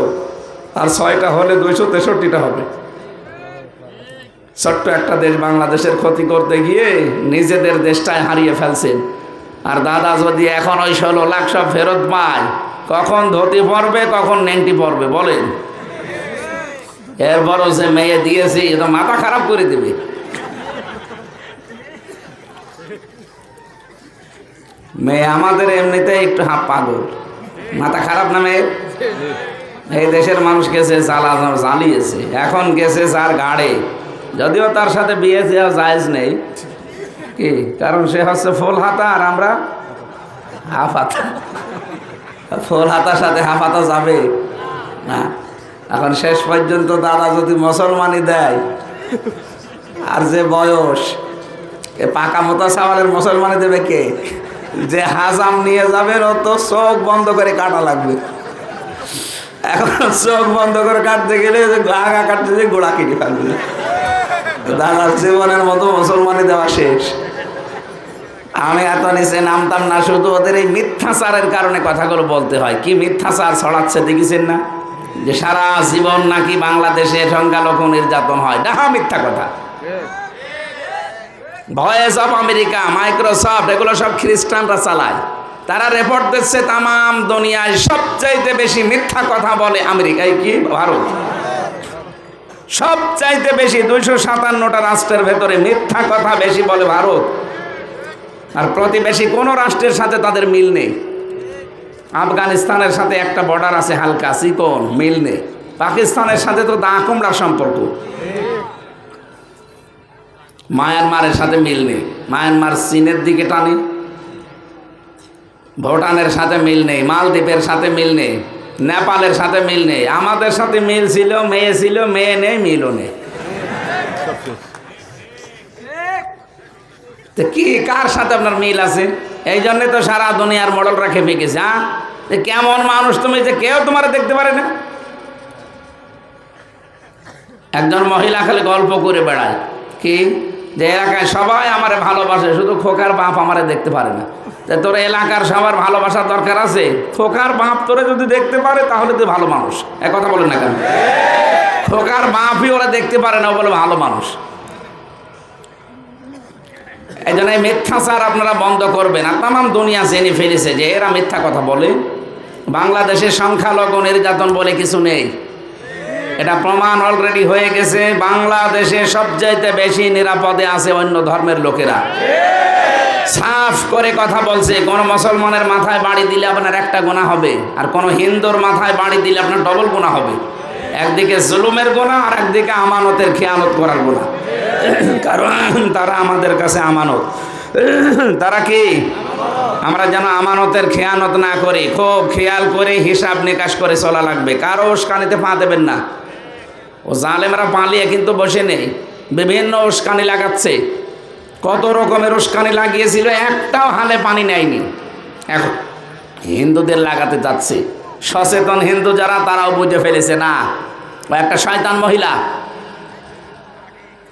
A: আর 6টা হলে 263টা হবে। ছোট্ট একটা দেশ বাংলাদেশের ক্ষতি করতে গিয়ে নিজেদের দেশটাই হারিয়ে ফেলছেন। আর দাদা যদি এখন ওই 16 লাখ সব ফেরত পায়, কখন ধুতি পরবে কখন নেংটি পরবে বলেন? এরপরও যে মেয়ে দিয়েছি এ তো মাথা খারাপ করে দেবে। মেয়ে আমাদের এমনিতে একটু হাফ পাগল, মাথা খারাপ না মেয়ে? এই দেশের মানুষ গেছে জ্বালিয়েছে, এখন গেছে যার গাড়ে, যদিও তার সাথে বিয়ে দেওয়া জায়েজ নেই, কি কারণ সে হচ্ছে ফুল হাতা আর আমরা হাফ হাতা। ফুল হাতার সাথে হাফ হাতা যাবে না। এখন শেষ পর্যন্ত দাদা যদি মুসলমানই দেয়, আর যে বয়স, পাকা মোতা সাওয়ালের মুসলমানি দেবে কে? যে হাজাম নিয়ে যাবেন ও তো চোখ বন্ধ করে কাটা লাগবে। এখন চোখ বন্ধ করে কাটতে গেলে আগা কাটতে যে গোড়া কেটে ফেলবে। দাদার জীবনের মতো মুসলমানি দেওয়া শেষ। আমি এত নিচে নামতাম না, শুধু ওদের এই মিথ্যাচারের কারণে কথাগুলো বলতে হয়। কি মিথ্যাচার ছড়াচ্ছে দেখেছেন না? যে সারা জীবন নাকি বাংলাদেশে সংখ্যালঘু নির্যাতন হয়, ডাহা মিথ্যা কথা। ভয়েস অফ আমেরিকা, মাইক্রোসফট, এগুলো সব খ্রিস্টানরা চালায়। তারা রিপোর্ট দিচ্ছে তামাম দুনিয়ায় সবচাইতে বেশি মিথ্যা কথা বলে আমেরিকায়, কি ভারত। সবচাইতে বেশি 257টা রাষ্ট্রের ভেতরে মিথ্যা কথা বেশি বলে ভারত। আর প্রতিবেশী কোনো রাষ্ট্রের সাথে তাদের মিল নেই। আফগানিস্তানের সাথে একটা বর্ডার আছে হালকা চিকন, মিল নেই। পাকিস্তানের সাথে তো দা কুমড়ার সম্পর্ক। মায়ানমারের সাথে মিল নেই, মায়ানমার চীনের দিকে টানে। ভুটানের সাথে মিল নেই, মালদ্বীপের সাথে মিল নেই, নেপালের সাথে মিল নেই। আমাদের সাথে মিল ছিল, মেয়ে ছিল, মেয়ে নেই, মিলও নেই। তো কি কার সাথে আপনার মিল আছে? এই জন্যে তো সারা দুনিয়ার মডেলরা খেপে গেছে। হ্যাঁ, কেমন মানুষ তুমি যে কেউ তোমার দেখতে পারে না। একজন মহিলা খালি গল্প করে বেড়ায় কি যে এলাকায় সবাই আমারে ভালোবাসে, শুধু খোকার বাপ আমারে দেখতে পারে না। তোর এলাকার সবার ভালোবাসার দরকার আছে। খোকার বাপ তোরে যদি দেখতে পারে তাহলে তুই ভালো মানুষ। এক কথা বলেন না কেন? খোকার বাপই ওরা দেখতে পারে না, ও বলে ভালো মানুষ। এই জন্য এই মিথ্যাচার আপনারা বন্ধ করবেন। আর তামাম দুনিয়া জেনে ফেলেছে যে এরা মিথ্যা কথা বলে। বাংলাদেশের সংখ্যালঘু নির্যাতন বলে কিছু নেই, এটা প্রমাণ অলরেডি হয়ে গেছে। বাংলাদেশে সবচাইতে বেশি নিরাপদে আছে অন্য ধর্মের লোকেরা। সাফ ইনসাফ করে কথা বলছে। কোন মুসলমানের মাথায় বাড়ি দিলে আপনার একটা গুনাহ হবে, আর কোন হিন্দুর মাথায় বাড়ি দিলে আপনার ডবল গুনাহ হবে। একদিকে জুলুমের গুনাহ আর একদিকে আমানতের খেয়ানত করার গুনাহ। কারণ তারা আমাদের কাছে আমানত। তারা কি? আমরা যেন আমানতের খেয়ানত না করি, খুব খেয়াল করে হিসাব নিকাশ করে চলা লাগবে। কারো উস্কানিতে পা দেবেন না। ও জালেমরা পালিয়ে কিন্তু বসে নেই, বিভিন্ন উস্কানি লাগাচ্ছে। কত রকমের উস্কানি লাগিয়েছিল, একটাও হালে পানি নেয়নি। এখন হিন্দুদের লাগাতে যাচ্ছে। সচেতন হিন্দু যারা, তারাও বুঝে ফেলেছে না ও একটা শয়তান মহিলা।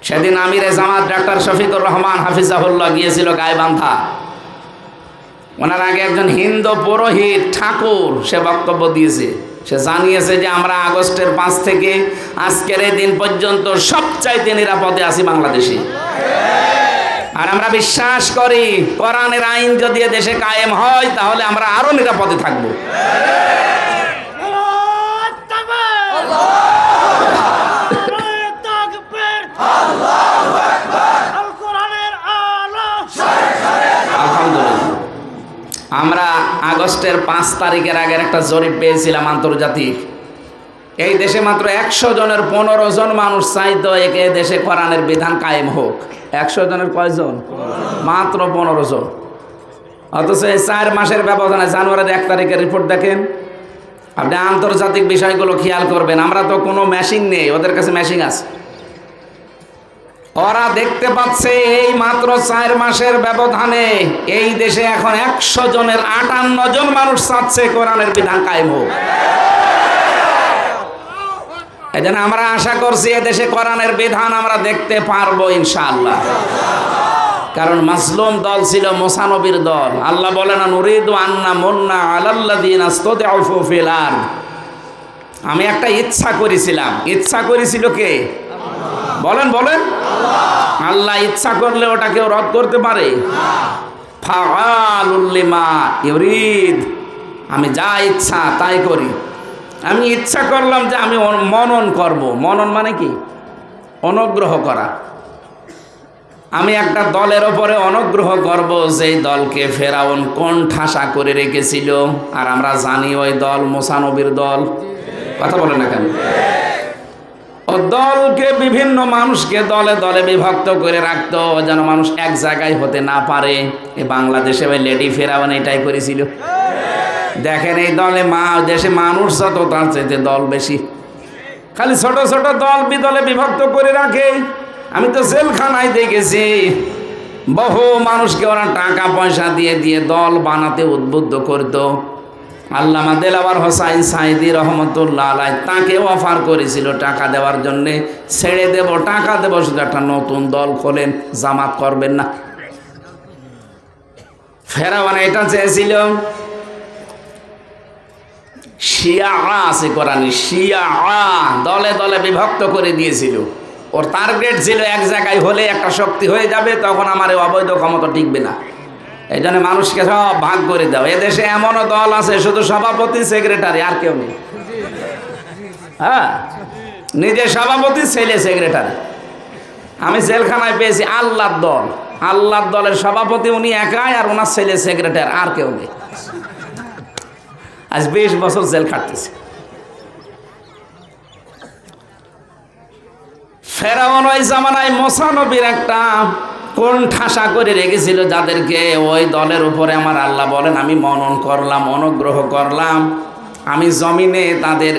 A: সেদিন আমিরে জামাত ডাক্তার শফিকুর রহমান হাফিজাহুল্লাহ গিয়েছিল গাইবান্ধা। ওনার আগে একজন হিন্দু পুরোহিত ঠাকুর সে বক্তব্য দিয়েছে। সে জানিয়েছে যে আমরা আগস্টের 5 থেকে আজকের এই দিন পর্যন্ত সবচাইতে নিরাপদে আছি বাংলাদেশে। আর আমরা বিশ্বাস করি কোরআনের আইন যদি দেশে কায়েম হয় তাহলে আমরা আরো নিরাপদে থাকবো। আমরা আগস্টের 5 তারিখের আগের একটা জরিপ পেয়েছিলাম আন্তর্জাতিক। এই দেশে মাত্র 100 জনের 15 জন মানুষ চাইতো একে দেশে কোরআনের বিধান কায়েম হোক। 100 জনের কয়জন? মাত্র 15 জন। অথচ এই 4 মাসের ব্যবধানে জানুয়ারির 1 তারিখের রিপোর্ট দেখেন। আপনি আন্তর্জাতিক বিষয়গুলো খেয়াল করবেন। আমরা তো কোনো মেশিন নেই, ওদের কাছে মেশিন আছে। ওরা দেখতে পাচ্ছে এই মাত্র 4 মাসের ব্যবধানে এই দেশে এখন 100 জনের 58 জন মানুষ চাচ্ছে কোরআনের বিধান কায়েম হোক। এই জন্য আমরা আশা করছি এদেশে কোরআনের বিধান আমরা দেখতে পারবো ইনশাআল্লাহ। কারণ মাজলুম দল ছিল মুসা নবীর দল। আল্লাহ বলেন, নুরিদু আন্না মুন্না আলাল্লাযিনা ইসতাদআফু ফিল আরদ। আমি একটা ইচ্ছা করেছিলাম। ইচ্ছা করেছিল কে? বলেন বলেন। আল্লাহ ইচ্ছা করলে ওটা কেউ রদ করতে পারে? ফাআলুল লিমা ইউরিদ। আমি যা ইচ্ছা তাই করি। আমি ইচ্ছা করলাম যে আমি মনন করব। মনন মানে কি? অনুগ্রহ করা। আমি একটা দলের ওপরে অনুগ্রহ করব, যেই দলকে ফেরাউন কোন ঠাসা করে রেখেছিল। আর আমরা জানি ওই দল মুসা নবীর দল। কথা বলে না কেন? ও দলকে বিভিন্ন মানুষকে দলে দলে বিভক্ত করে রাখতো যেন মানুষ এক জায়গায় হতে না পারে। এই বাংলাদেশে ওই লেডি ফেরাউন এটাই করেছিল। দেখেন এই দলে দেশে মানুষ যত তার চাইতে দল বেশি। খালি ছোট ছোট দল বিদলে বিভক্ত করে রাখে। আমি তো জেলখানায় দেখেছি বহু মানুষকে ওরা টাকা পয়সা দিয়ে দিয়ে দল বানাতে উদ্বুদ্ধ করতো। আল্লামা দেলাওয়ার হোসাইন সাইদি রহমতুল্লাহ আলাইহি তাকে অফার করেছিল টাকা দেওয়ার জন্যে। ছেড়ে দেব, টাকা দেব, শুধু একটা নতুন দল খোলেন, জামাত করবেন না। ফেরাউন এটা চেয়েছিল। শিয়া আছে কোরআনে, শিয়া দলে দলে বিভক্ত করে দিয়েছিল। ওর টার্গেট ছিল এক জায়গায় হলে একটা শক্তি হয়ে যাবে, তখন আমার অবৈধ ক্ষমতা টিকবে না। এই জন্য মানুষকে সব ভাগ করে দাও। এদেশে এমনও দল আছে শুধু সভাপতি সেক্রেটারি, আর কেউ নেই। হ্যাঁ, নিজে সভাপতি, ছেলে সেক্রেটারি। আমি জেলখানায় পেয়েছি আল্লাহর দল। আল্লাহর দলের সভাপতি উনি একাই, আর ওনার ছেলে সেক্রেটারি, আর কেউ নেই। আজ 20 বছর জেল খাটতেছে। ফেরাউন ওই জামানায় মুসা নবীর একটা কোন ঠাসা করে রেখেছিল, যাদেরকে ওই দলের উপরে আমার আল্লাহ বলেন আমি মনন করলাম, অনুগ্রহ করলাম। আমি জমিনে তাদের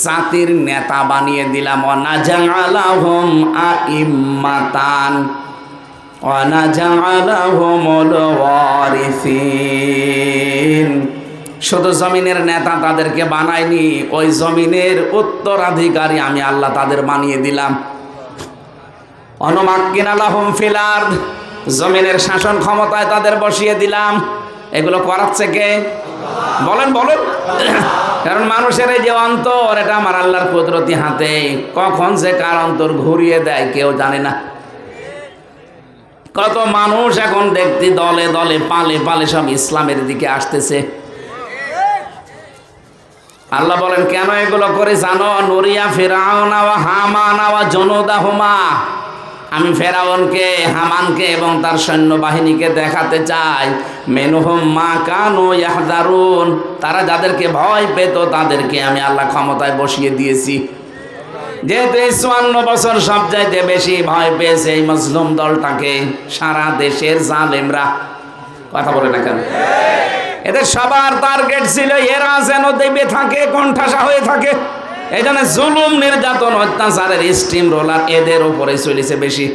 A: জাতির নেতা বানিয়ে দিলাম। ওয়ানাজআলাহুম আইম্মাতান ওয়ানাজআলাহুমুল ওয়ারিসিন। শুধু জমিনের নেতা তাদেরকে বানায়নি, ওই জমিনের উত্তরাধিকারী আমি আল্লাহ তাদের বানিয়ে দিলাম। অনুমাক্কিনা লাহুম ফিল আরদ, জমিনের শাসন ক্ষমতায় তাদের বসিয়ে দিলাম। এগুলো করাচ্ছে কে? বলেন বলেন। কারণ মানুষের এই যে অন্তর, এটা আমার আল্লাহর কুদরতি হাতে। কখন যে কার অন্তর ঘুরিয়ে দেয় কেউ জানে না। কত মানুষ এখন দেখতে দলে দলে পালে পালে সব ইসলামের দিকে আসতেছে। আল্লাহ বলেন কেন এগুলো করে জানো? নুরিয়া ফিরাউনা ওয়া হামানা ওয়া জুনুদাহুমা, আমি ফেরাউনকে, হামানকে এবং তার সৈন্যবাহিনীকে দেখাতে চাই মিনহুম মা কানু ইয়াহযারুন, তারা যাদেরকে ভয় পেত তাদেরকে আমি আল্লাহ ক্ষমতায় বসিয়ে দিয়েছি। যেহেতু 54 বছর সবচাইতে বেশি ভয় পেয়েছে এই মজলুম দলটাকে সারা দেশের জালেমরা। কথা বলে না কেন? এদের সবার টার্গেট ছিল এরা যেন দেবে থাকে, কোণঠাসা হয়ে থাকে। এই জন্য জুলুম, নির্যাতন, অত্যাচারের স্টিম রোলার এদের উপরে চলেছে বেশি।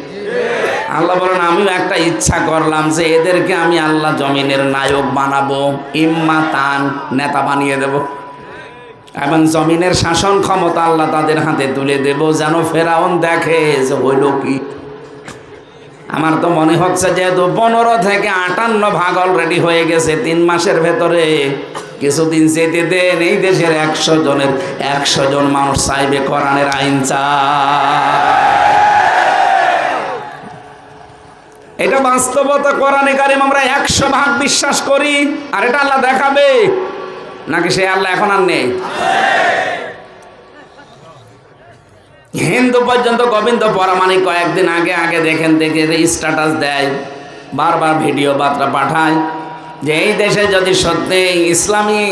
A: আল্লাহ বলেন আমিও একটা ইচ্ছা করলাম যে এদেরকে আমি আল্লাহ জমিনের নায়ক বানাবো, ইম্মাতান, নেতা বানিয়ে দেব, এবং জমিনের শাসন ক্ষমতা আল্লাহ তাদের হাতে তুলে দেব, যেন ফেরাউন দেখে যে হইল কি। আমার তো মনে হচ্ছে যেহেতু 15 থেকে 58 ভাগ অলরেডি হয়ে গেছে 3 মাসের ভেতরে, কিছুদিন যেতে দেন, এই দেশের 100 জনের 100 জন মানুষ চাইবে কোরআনের আইন চায়। এটা বাস্তবতা। কোরআনে কারিম আমরা 100 ভাগ বিশ্বাস করি, আর এটা আল্লাহ দেখাবে নাকি সে আল্লাহ এখন আর নেই? হিন্দু পর্যন্ত গোবিন্দ পরামানিক কয়েকদিন আগে দেখে স্ট্যাটাস দেয়, বারবার ভিডিও বার্তা পাঠায় যে এই দেশে যদি সত্যি ইসলামী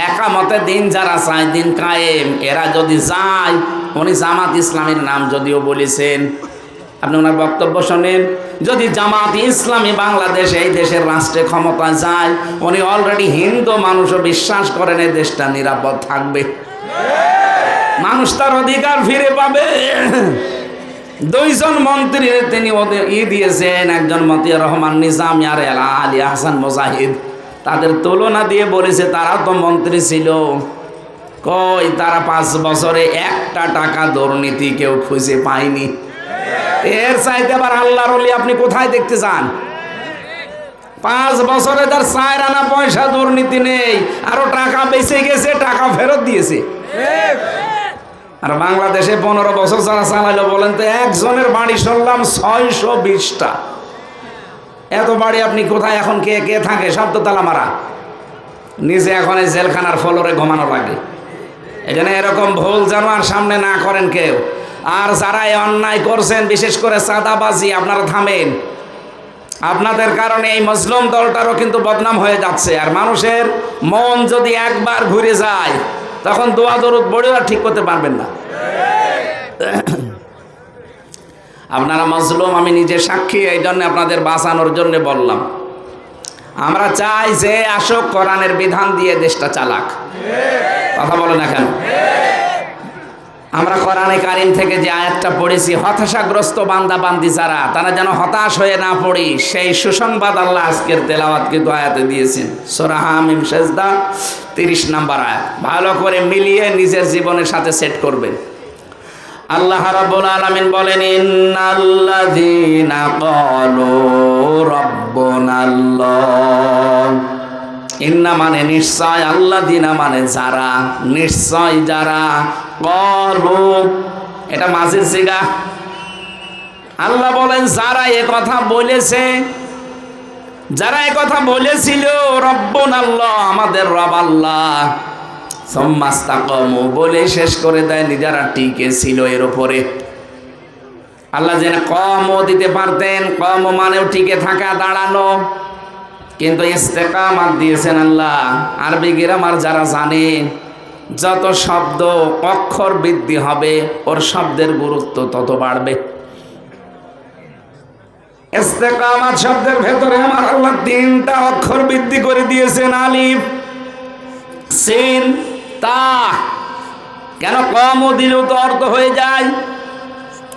A: একামতে দিন যারা চায়, দিন কায়েম, এরা যদি যায়, উনি জামাত ইসলামীর নাম যদিও বলেছেন, আপনি ওনার বক্তব্য শোনেন, যদি জামাত ইসলামী বাংলাদেশ এই দেশের রাষ্ট্রে ক্ষমতায় যায়, উনি অলরেডি হিন্দু মানুষও বিশ্বাস করেন এই দেশটা নিরাপদ থাকবে, মানুষ তার অধিকার ফিরে পাবে। 2 জন মন্ত্রী তিনি দিয়েছেন, একজন মতিয়ার রহমান নিজামী আর আলী আহসান মুজাহিদ, তাদের তুলনা দিয়ে বলেছে তারা তো মন্ত্রী ছিল, কই তারা 5 বছরে 1টা টাকা দুর্নীতি কেউ খুঁজে পায়নি। এর চাইতে আবার আল্লাহর ওলি আপনি কোথায় দেখতে চান? 5 বছরে তার 4 আনা পয়সা দুর্নীতি নেই, আরো টাকা বেঁচে গেছে, টাকা ফেরত দিয়েছে। আর বাংলাদেশে 15 বছর যারা চালাইলো বলেন তো, একজনের বাড়ি শুনলাম 620টা। এত বাড়ি আপনি কোথায়? এখন কে কে থাকে? সব তো তালা মারা, নিজে এখন এই জেলখানার ফ্লোরে ঘুমানো লাগে। এই জন্য এরকম ভুল যেন আর সামনে না করেন কেউ। আর যারা এই অন্যায় করছেন, বিশেষ করে চাঁদাবাজি, আপনারা থামেন। আপনাদের কারণে এই মজলুম দলটারও কিন্তু বদনাম হয়ে যাচ্ছে। আর মানুষের মন যদি একবার ঘুরে যায়, তখন দোয়া দরুদ পড়েও আর ঠিক করতে পারবেন না। আপনারা মজলুম, আমি নিজে সাক্ষী, এই জন্য আপনাদের বাঁচানোর জন্য বললাম। আমরা চাই যে আসুক, কোরআনের বিধান দিয়ে দেশটা চালাক। কথা বলে না কেন? আমরা কোরআনে কারিম থেকে যে আয়াতটা পড়েছি, হতাশাগ্রস্ত বান্দা বান্দি যারা, তারা যেন হতাশ হয়ে না পড়ি, সেই সুসংবাদ আল্লাহ আজকের তেলাওয়াত কিন্তু আয়াতে দিয়েছেন। সূরা হামিম সেজদা 30 নম্বর আয়াত। ভালো করে মিলিয়ে নিজের জীবনের সাথে সেট করবেন। আল্লাহ রাব্বুল আলামিন বলেন, ইন্নাল্লাযীনা ক্বালু রাব্বুনাল্লাহ। ইন্না মানে নিশ্চয়, আল্লাযীনা মানে যারা, নিশ্চয় যারা, ক্বালু এটা মাজির সিগা। আল্লাহ বলেন যারা এ কথা বলেছে, যারা এ কথা বলেছিল, রব্বুনাল্লাহ, আমাদের রব আল্লাহ, সুম্মাস্তাকামু বলে শেষ করে দেয়, নিজেরা টিকে ছিল এর উপরে। আল্লাহ যেন কমও দিতে পারতেন, কম মানেও টিকে থাকা, দাঁড়ানো, কিন্তু ইস্তেকামাত দিয়েছেন আল্লাহ। আরবি গ্রামার যারা জানে, যত শব্দ অক্ষর বৃদ্ধি হবে, ওর শব্দের গুরুত্ব তত বাড়বে। ইস্তেকামাত শব্দের ভেতরে আমার আল্লাহ 3টা অক্ষর বৃদ্ধি করে দিয়েছেন, আলিফ, সিন, তা। কেন? কমও দিলেও তো অর্থ হয়ে যায়।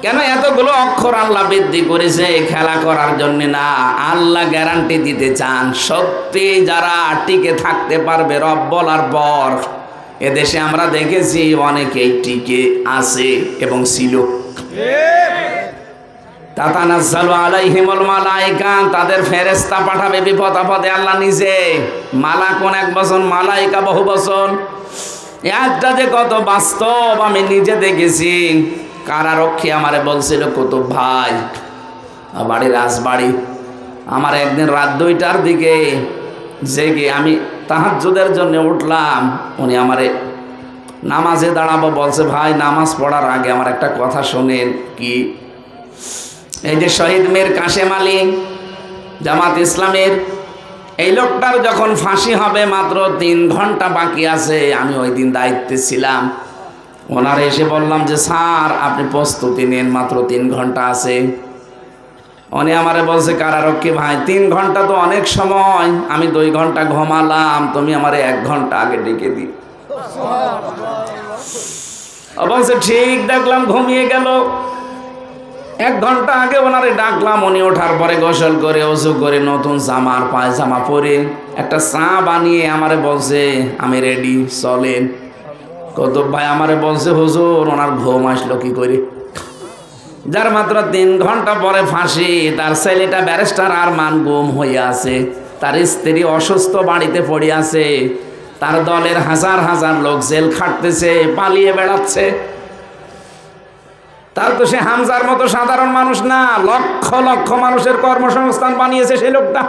A: কেন এতগুলো অক্ষর আল্লাহ বৃদ্ধি করেছে? খেলা করার জন্য না, আল্লাহ গ্যারান্টি দিতে চান সত্যি যারা টিকে থাকতে পারবে রব বলার পর। এদেশে আমরা দেখেছি অনেকেই টিকে আছে এবং ছিল। তাতানাজ্জালু আলাইহিমুল মালায়েকা, তাদের ফেরেশতা পাঠাবে বিপদ আপদে আল্লাহ নিজে। মালাকুন 1 বছর, মালায়েকা বহু বছর। একটা যে কত বাস্তব আমি নিজে দেখেছি। কারারক্ষী আমারে বলছিল, কুতুব ভাই, বাড়ি রাজবাড়ি, আমার একদিন রাত 2টার দিকে জেগে আমি তাহাজ্জুদের জন্য উঠলাম। উনি আমারে নামাজে দাঁড়াবো বলছে, ভাই নামাজ পড়ার আগে আমার একটা কথা শোনেন। কি? এই যে শহীদ মীর কাশেম আলী জামাত ইসলামের, এই লোকটার যখন ফাঁসি হবে মাত্র 3 ঘন্টা বাকি আছে, আমি ওই দিন দায়িত্বে ছিলাম। ওনারা এসে বললাম যে স্যার আপনি প্রস্তুতি নিন, মাত্র 3 ঘন্টা আছে। উনি আমারে বলছে কারারক্ষী ভাই 3 ঘন্টা তো অনেক সময়, আমি 2 ঘন্টা ঘুমালাম, তুমি আমারে 1 ঘন্টা আগে ডেকে দিই। বলছে ঠিক, দেখলাম ঘুমিয়ে গেল। 1 ঘন্টা আগে ওনারে ডাকলাম, উনি ওঠার পরে গোসল করে ওযু করে নতুন জামার পায়জামা পরে একটা চা বানিয়ে আমারে বলছে আমি রেডি, চলেন। কৌতুব ভাই আমারে বলছে হুজুর ওনার ঘুম আসলো কি করে? যার মাত্র 3 ঘন্টা পরে ফাঁসি, তার ছেলেটা ব্যারিস্টার আরমান গুম হয়ে আছে, তার স্ত্রী অসুস্থ বাড়িতে পড়ে আছে, তার দলের হাজার হাজার লোক জেল খাটতেছে, পালিয়ে বেড়াচ্ছে। তার তো সে হামজার মতো সাধারণ মানুষ না, লক্ষ লক্ষ মানুষের কর্মসংস্থান বানিয়েছে সেই লোকটা,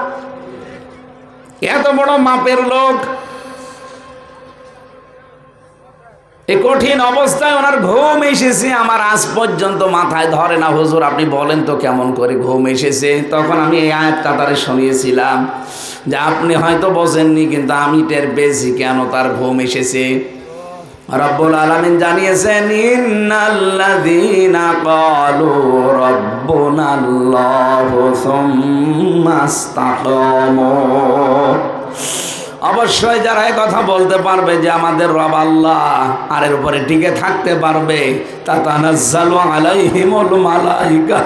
A: এত বড় মাপের লোক। এই কঠিন অবস্থায় ওনার ঘুম এসেছে, আমার আজ পর্যন্ত মাথায় ধরে না। হুজুর আপনি বলেন তো কেমন করে ঘুম এসেছে? তখন আমি এই আয়াতটা তারে শুনিয়েছিলাম যে আপনি হয়তো বোঝেননি, কিন্তু আমি টের পেয়েছি কেন তার ঘুম এসেছে। রব্বুল আলামিন জানিয়েছেন ইন্নাল্লাযীনা ক্বালু রাব্বুনাল্লাহু সুম্মা ইসতাকামু, অবশ্যই যারা এই কথা বলতে পারবে যে আমাদের রব আল্লাহ, আর এর উপরে টিকে থাকতে পারবে, তাতানাজ্জালু আলাইহিমুল মালাইকা,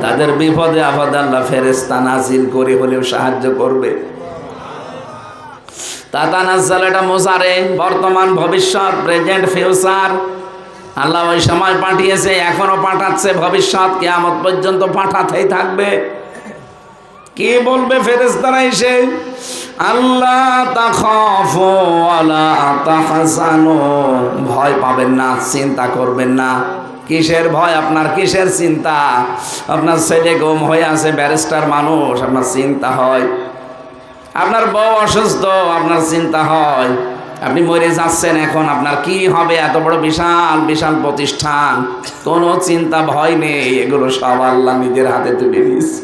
A: তাদের বিপদে আপদে আল্লাহ ফেরেশতা নাজিল করে হলেও সাহায্য করবে। তাতানাজ্জাল এটা মুজারে, বর্তমান ভবিষ্যৎ, প্রেজেন্ট ফিউচার। আল্লাহ ওই সময় পাঠিয়েছে, এখনো পাঠাচ্ছে, ভবিষ্যৎ কিয়ামত পর্যন্ত পাঠাতেই থাকবে। কি বলবে ফেরেশতারা এসে? আল্লাহ তাখাফু ওয়ালা তাহজানু, ভয় পাবেন না, চিন্তা করবেন না। কিসের ভয় আপনার, কিসের চিন্তা? আপনার ছেলে গুম হয়ে আছে, ব্যারিস্টার মানুষ, আপনার চিন্তা হয়। আপনার বউ অসুস্থ, আপনার চিন্তা হয়। আপনি মরে যাচ্ছেন, এখন আপনার কি হবে? এত বড় বিশাল বিশাল প্রতিষ্ঠান, কোনো চিন্তা ভয় নেই, এগুলো সব আল্লাহ নিজের হাতে তুলে নিয়েছে।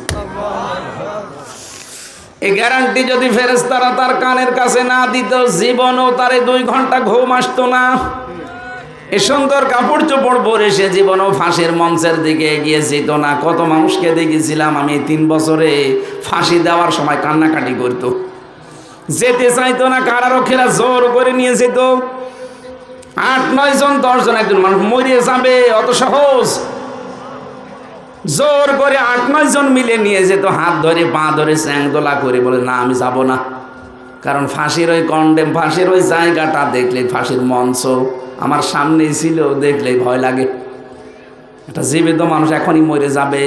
A: এই গ্যারান্টি যদি ফেরেশতারা তার কানের কাছে না দিত, জীবনও তারে 2 ঘন্টা ঘুম আসতো না। এ সুন্দর কাপড় চোপড় পরে সে জীবনও ফাঁসির মঞ্চের দিকে এগিয়ে যেত না। কত মানুষকে দেখেছিলাম আমি 3 বছরে, ফাঁসি দেওয়ার সময় কান্নাকাটি করত, যেতে চাইতো না, কারারক্ষীরা জোর করে নিয়ে যেত। 8-9 জন 10 জন, একজন মানুষ মরে যাবে অত সহজ? জোর করে 8-9 জন মিলে নিয়ে যেত, হাত ধরে পা ধরে চ্যাংদোলা করে, বলে না আমি যাব না। কারণ ফাঁসির ওই কন্ডেম, ফাঁসির ওই জায়গাটা দেখলে, ফাঁসির মঞ্চ আমার সামনেই ছিল, দেখলেই ভয় লাগে। একটা জীবিত মানুষ এখনই মরে যাবে,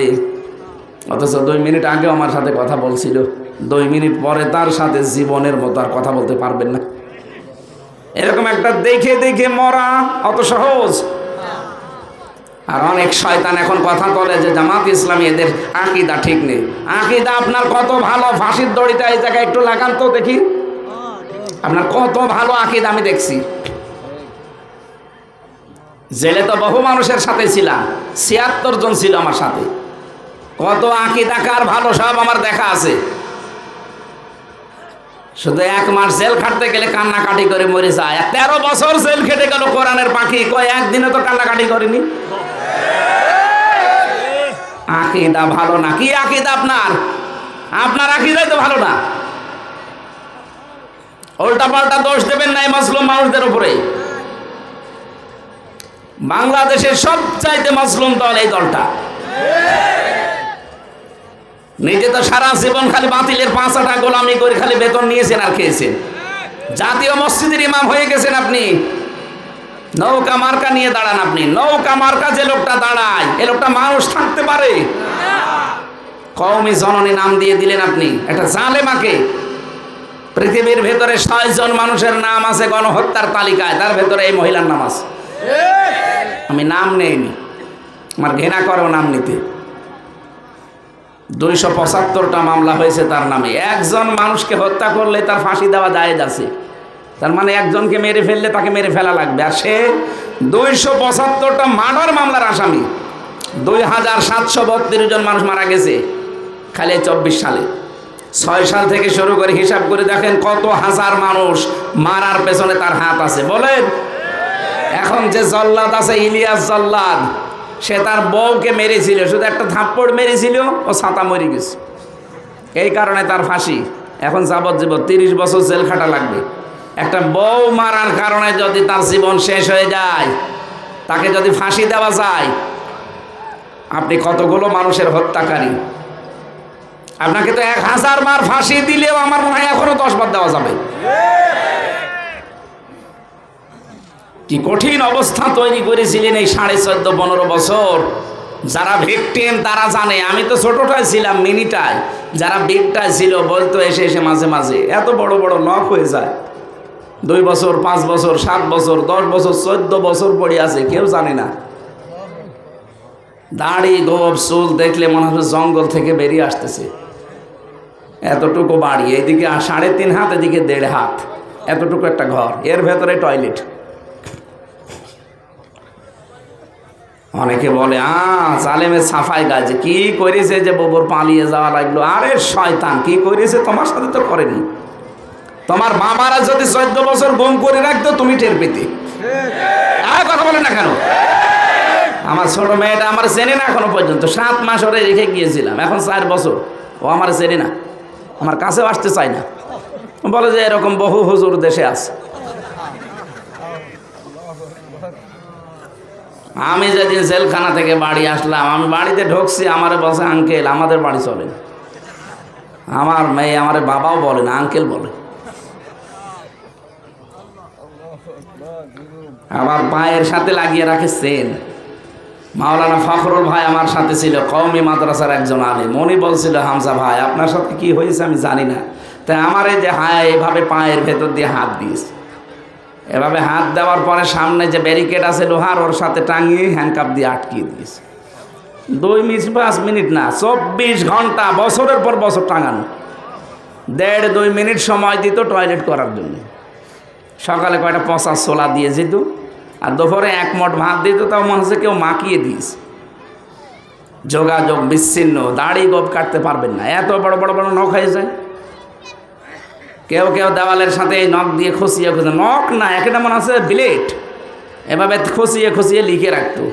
A: অথচ 2 মিনিট আগেও আমার সাথে কথা বলছিল, 2 মিনিট পরে তার সাথে জীবনের মতো আর কথা বলতে পারবেন না। এরকম একটা দেখে দেখে মরা অত সহজ? আর অনেক শয়তান এখন কথা বলে যে জামাত ইসলামী এদের আকীদা ঠিক নেই। আকীদা আপনার কত ভালো, ফাঁসির দড়িটা এই জায়গায় একটু লাগান তো দেখি, আপনার কত ভালো আকীদা আমি দেখছি। জেলে তো বহু মানুষের সাথে ছিলাম, 76 জন ছিল আমার সাথে। কত আকীদা কার ভালো সব আমার দেখা আছে। শুধু 1 মাস জেল খাটতে গেলে কান্নাকাটি করে মরে যায়। 13 বছর জেল খেটে গেল কোরআনের পাখি, কয় একদিনে তো কান্নাকাটি করেনি। আকীদা ভালো না। কি আকীদা আপনার? আপনার আকীদাই তো ভালো না। উল্টা পাল্টা দোষ দেবেন না এই মাসলুম মানুষদের উপরে। বাংলাদেশের সবচাইতে মাসলুম দল এই দলটা। নিজে তো সারা জীবন খালি বাতিলের 5 আটা গোলামি করে খালি বেতন নিয়েছেন আর খেয়েছেন। জাতীয় মসজিদের ইমাম হয়ে গেছেন আপনি। নৌকা মার্কা নিয়ে দাঁড়ান আপনি। নৌকা মার্কা যে লোকটা দাঁড়ায়, এ লোকটা মানুষ থাকতে পারে? কওমি জননী নাম দিয়ে দিলেন আপনি একটা জালেমাকে। পৃথিবীর ভেতরে 6 জন মানুষের নাম আছে গণহত্যার তালিকায়, তার ভেতরে এই মহিলার নাম আছে। আমি নাম নেইনি, আমার ঘৃণা করো নাম নিতে। 275টা মামলা হয়েছে তার নামে। একজন মানুষকে হত্যা করলে তার ফাঁসি দেওয়া জায়েজ আছে। তার মানে একজনকে মেরে ফেললে তাকে মেরে ফেলা লাগবে। আর সে 275টা মার্ডার মামলার আসামি। 2732 জন মানুষ মারা গেছে খালি 24 সালে। 6 সাল থেকে শুরু করে হিসাব করে দেখেন কত হাজার মানুষ মারার পেছনে তার হাত আছে বলেন। এখন যে জল্লাদ আছে ইলিয়াস জল্লাদ, সে তার বউকে মেরেছিল, শুধু একটা থাপ্পড় মেরেছিল, ও ছাতা মরে গেছে। এই কারণে তার ফাঁসি। এখন যাবজ্জীবন 30 বছর জেল খাটা লাগবে। একটা বউ মারার কারণে যদি তার জীবন শেষ হয়ে যায়, তাকে যদি ফাঁসি দেওয়া যায়, আপনি কতগুলো মানুষের হত্যাকারী। আপনাকে তো 1000 বার ফাঁসি দিলেও আমার মনে হয় এখনো 10 বার দেওয়া যাবে। কি কঠিন অবস্থা তৈরি করেছিলেন এই 14.5-15 বছর। যারা ভিকটিম তারা জানে। আমি তো ছোটটাই ছিলাম, মিনিটায়। যারা বিগটায় ছিল বলতো এসে এসে মাঝে মাঝে এত বড় বড় নখ হয়ে যায়। 2 বছর, 5 বছর, 7 বছর, 10 বছর, 14 বছর পড়ে আছে, কেউ জানে না। দাড়ি গোপ চুল দেখলে মনে হয় জঙ্গল থেকে বেরিয়ে আসতেছে। এতটুকু বাড়ি, এইদিকে 3.5 হাত, এদিকে 1.5 হাত, এতটুকু একটা ঘর, এর ভেতরে টয়লেট। অনেকে বলে জালেমের সাফাই গাছে কি করেছে যে ববর পালিয়ে যাওয়া লাগলো। আরে শয়তান, কি করেছে তোমার সাথে তো করেনি। তোমার বাবারা যদি 14 বছর গুম করে রাখতো তুমি টের পেতে। কথা বলেন না কেন? আমার ছোট মেয়েটা আমার চেনে না এখনো পর্যন্ত। 7 মাস ওরে রেখে গিয়েছিলাম, এখন 4 বছর, ও আমার চেনে না, আমার কাছেও আসতে চায় না। বলে যে এরকম বহু হুজুর দেশে আছে। আমি যেদিন জেলখানা থেকে বাড়ি আসলাম, আমি বাড়িতে ঢুকছি, আমারে বলছে আঙ্কেল, আমাদের বাড়ি চলে। আমার মেয়ে আমার বাবাও বলে না, আঙ্কেল বলে। আবার পায়ের সাথে লাগিয়ে রাখে চেন। মাওলানা ফখরুল ভাই আমার সাথে ছিল, কওমি মাদ্রাসার একজন আলেম। উনি বলছিল হামজা ভাই আপনার সাথে কি হয়েছে আমি জানি না, তাই আমার এই যে এভাবে পায়ের ভেতর দিয়ে হাত দিয়েছে। এভাবে হাত দেওয়ার পরে সামনে যে ব্যারিকেড আছে লোহার, ওর সাথে টাঙিয়ে হ্যান্ডকাপ দিয়ে আটকিয়ে দিয়েছে। 2 মিনিট না, 24 ঘন্টা, বছরের পর বছর টাঙানো। 1.5-2 মিনিট সময় দিত টয়লেট করার জন্য। সকালে কয়টা পচা ছোলা দিয়ে যেত, আর দুপুরে 1 মট ভাত দিত, তাও মনে হচ্ছে কেউ মাখিয়ে দিয়েছে। যোগাযোগ বিচ্ছিন্ন, দাড়ি গোপ কাটতে পারবেন না, এত বড় বড় বড় নখ হয়ে যায়। কেউ কেউ দেওয়ালের সাথে নখ দিয়ে খসিয়ে খসিয়ে, নখ না, একটা মনে আছে ব্লেড, এভাবে খসিয়ে খসিয়ে লিখে রাখতো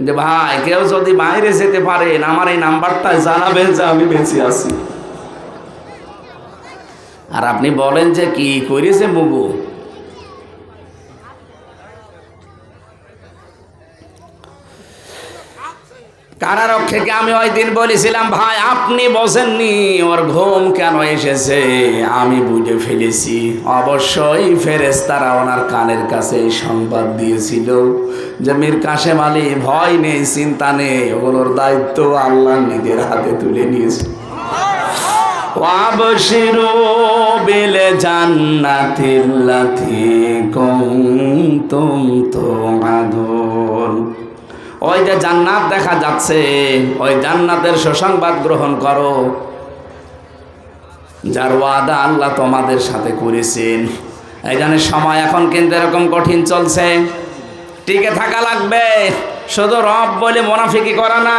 A: যে ভাই কেউ যদি বাইরে যেতে পারেন আমার এই নাম্বারটা জানাবেন যে আমি বেঁচে আছি। আর আপনি বলেন যে কি করেছে মুগু। কারারক্ষীকে আমি ওই দিন বলেছিলাম ভাই আপনি বোঝেননি ওর ঘুম কেন এসেছে, আমি বুঝে ফেলেছি। অবশ্যই ফেরেশতারা ওনার কানের কাছে এই সংবাদ দিয়েছিল যে মীর কাশেম আলী ভয় নেই, চিন্তা নেই, ওগুলোর দায়িত্ব আল্লাহ নিজের হাতে তুলে নিয়েছে। ওয়াবশিরু বিল জান্নাতিল্লাতী কুনতুম তুআদুন। ওই যে জান্নাত দেখা যাচ্ছে, ওই জান্নাতের সুসংবাদ গ্রহণ করো, যার ওয়াদা আল্লাহ তোমাদের সাথে করেছেন। এই জন্য সময় এখন কিন্তু এরকম কঠিন চলছে, টিকে থাকা লাগবে। শুধু রব বলে মুনাফিকি করা না।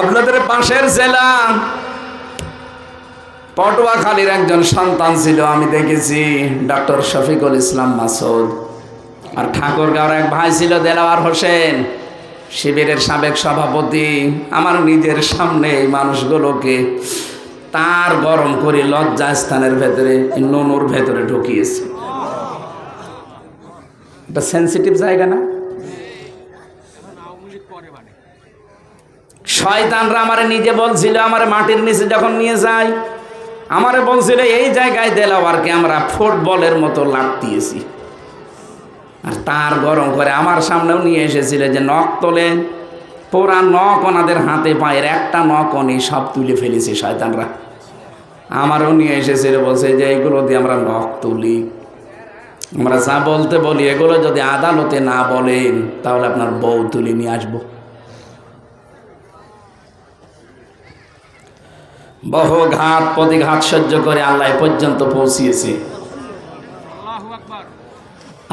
A: আপনাদের পাশের জেলা পটুয়াখালীর একজন সন্তান ছিল, আমি দেখেছি, ডক্টর শফিকুল ইসলাম মাসুদ। আর ঠাকুরগাঁওর এক ভাই ছিল দেলাওয়ার হোসেন, শিবিরের সাবেক সভাপতি। আমার নিজের সামনে এই মানুষগুলোকে তার গরম করে লজ্জাস্থানের ভেতরে, নুনুর ভেতরে ঢুকিয়েছে। এটা সেন্সিটিভ জায়গা না? শয়তানরা আমারে নিজে বলছিল, আমারে মাটির নিচে যখন নিয়ে যায়, আমারে বলছিল এই জায়গায় দেলাওয়ারকে আমরা ফুটবলের মতো লাট দিয়েছি। আর তার গরম করে আমার সামনেও নিয়ে এসেছিল যে নখ তোলে, পুরা নখ ওনাদের হাতে পায়ের একটা নখ অনি সব তুলে ফেলেছে শয়তানরা। আমারও নিয়ে এসেছিল, বলছে যে এইগুলো দিয়ে আমরা নখ তুলি। আমরা যা বলতে বলি এগুলো যদি আদালতে না বলেন তাহলে আপনার বউ তুলে নিয়ে আসবো। বহু ঘাত প্রতিঘাত সহ্য করে আল্লাহ পর্যন্ত পৌঁছিয়েছে।